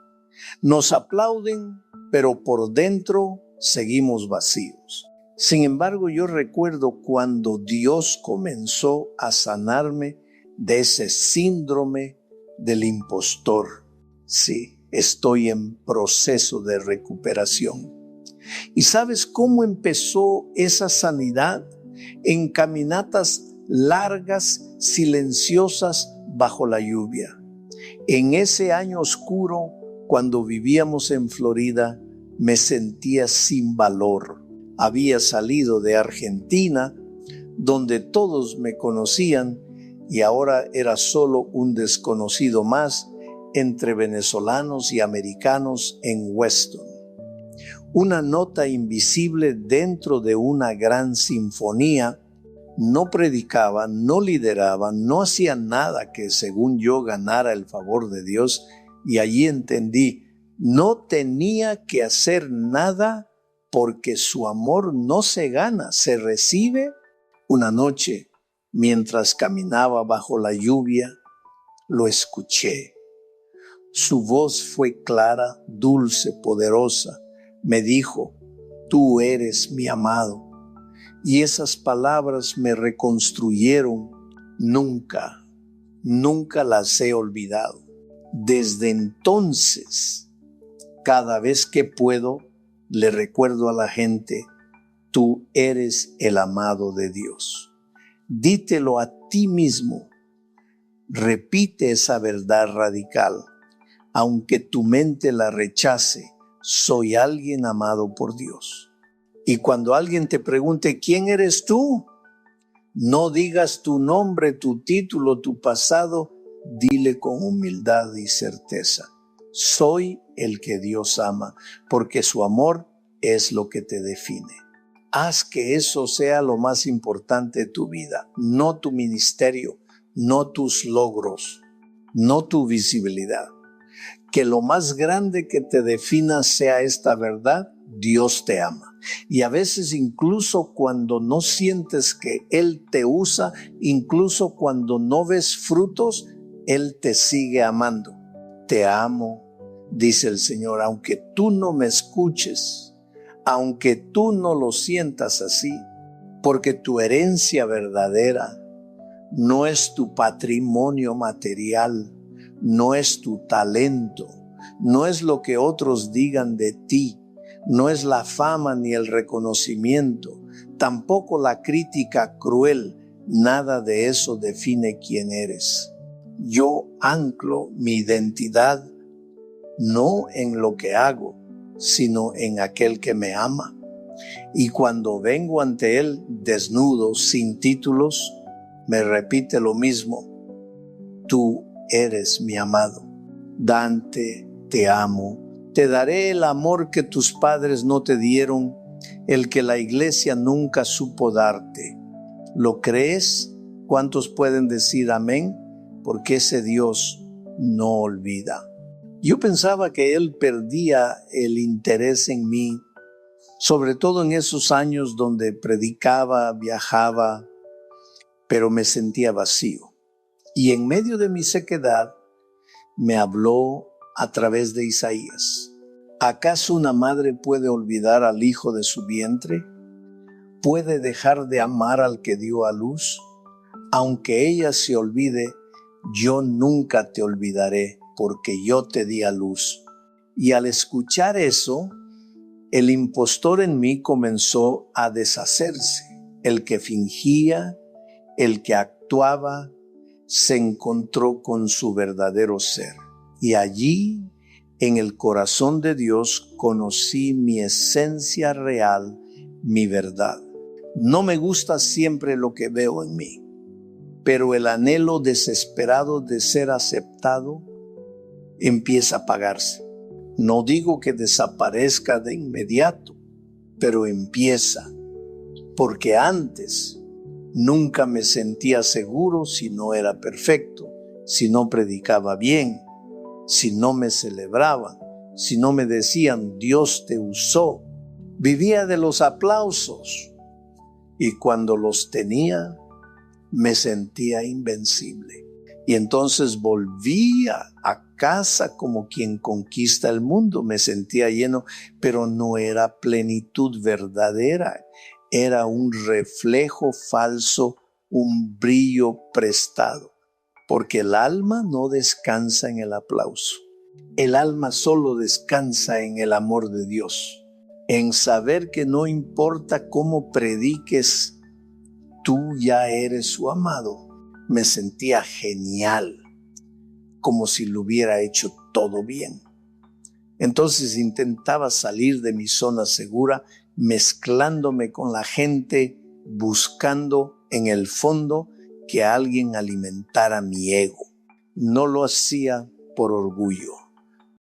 Nos aplauden, pero por dentro seguimos vacíos. Sin embargo, yo recuerdo cuando Dios comenzó a sanarme de ese síndrome del impostor. Sí, estoy en proceso de recuperación. ¿Y sabes cómo empezó esa sanidad? En caminatas largas, silenciosas bajo la lluvia. En ese año oscuro, cuando vivíamos en Florida, me sentía sin valor. Había salido de Argentina, donde todos me conocían, y ahora era solo un desconocido más entre venezolanos y americanos en Weston. Una nota invisible dentro de una gran sinfonía. No predicaba, no lideraba, no hacía nada que según yo ganara el favor de Dios. Y allí entendí, no tenía que hacer nada porque su amor no se gana, se recibe. Una noche, mientras caminaba bajo la lluvia, lo escuché. Su voz fue clara, dulce, poderosa. Me dijo: tú eres mi amado. Y esas palabras me reconstruyeron. Nunca las he olvidado. Desde entonces, cada vez que puedo, le recuerdo a la gente: tú eres el amado de Dios. Dítelo a ti mismo. Repite esa verdad radical. Aunque tu mente la rechace, soy alguien amado por Dios. Y cuando alguien te pregunte: ¿quién eres tú? No digas tu nombre, tu título, tu pasado. Dile con humildad y certeza: soy el que Dios ama, porque su amor es lo que te define. Haz que eso sea lo más importante de tu vida, no tu ministerio, no tus logros, no tu visibilidad. Que lo más grande que te defina sea esta verdad: Dios te ama. Y a veces incluso cuando no sientes que Él te usa, incluso cuando no ves frutos, Él te sigue amando. Te amo, dice el Señor, aunque tú no me escuches, aunque tú no lo sientas así, porque tu herencia verdadera no es tu patrimonio material, no es tu talento, no es lo que otros digan de ti, no es la fama ni el reconocimiento, tampoco la crítica cruel. Nada de eso define quién eres. Yo anclo mi identidad no en lo que hago, sino en aquel que me ama. Y cuando vengo ante Él desnudo, sin títulos, me repite lo mismo: tú eres mi amado. Dante, te amo. Te daré el amor que tus padres no te dieron, el que la iglesia nunca supo darte. ¿Lo crees? ¿Cuántos pueden decir amén? Porque ese Dios no olvida. Yo pensaba que Él perdía el interés en mí, sobre todo en esos años donde predicaba, viajaba, pero me sentía vacío. Y en medio de mi sequedad me habló a través de Isaías. ¿Acaso una madre puede olvidar al hijo de su vientre? ¿Puede dejar de amar al que dio a luz? Aunque ella se olvide, yo nunca te olvidaré, porque yo te di a luz. Y al escuchar eso, el impostor en mí comenzó a deshacerse. El que fingía, el que actuaba, se encontró con su verdadero ser. Y allí, en el corazón de Dios, conocí mi esencia real, mi verdad. No me gusta siempre lo que veo en mí, pero el anhelo desesperado de ser aceptado empieza a apagarse. No digo que desaparezca de inmediato, pero empieza, porque antes nunca me sentía seguro si no era perfecto, si no predicaba bien, si no me celebraban, si no me decían Dios te usó. Vivía de los aplausos y cuando los tenía me sentía invencible. Y entonces volvía a casa como quien conquista el mundo. Me sentía lleno, pero no era plenitud verdadera. Era un reflejo falso, un brillo prestado. Porque el alma no descansa en el aplauso. El alma solo descansa en el amor de Dios. En saber que no importa cómo prediques, tú ya eres su amado. Me sentía genial, como si lo hubiera hecho todo bien. Entonces intentaba salir de mi zona segura, mezclándome con la gente, buscando en el fondo que alguien alimentara mi ego. No lo hacía por orgullo,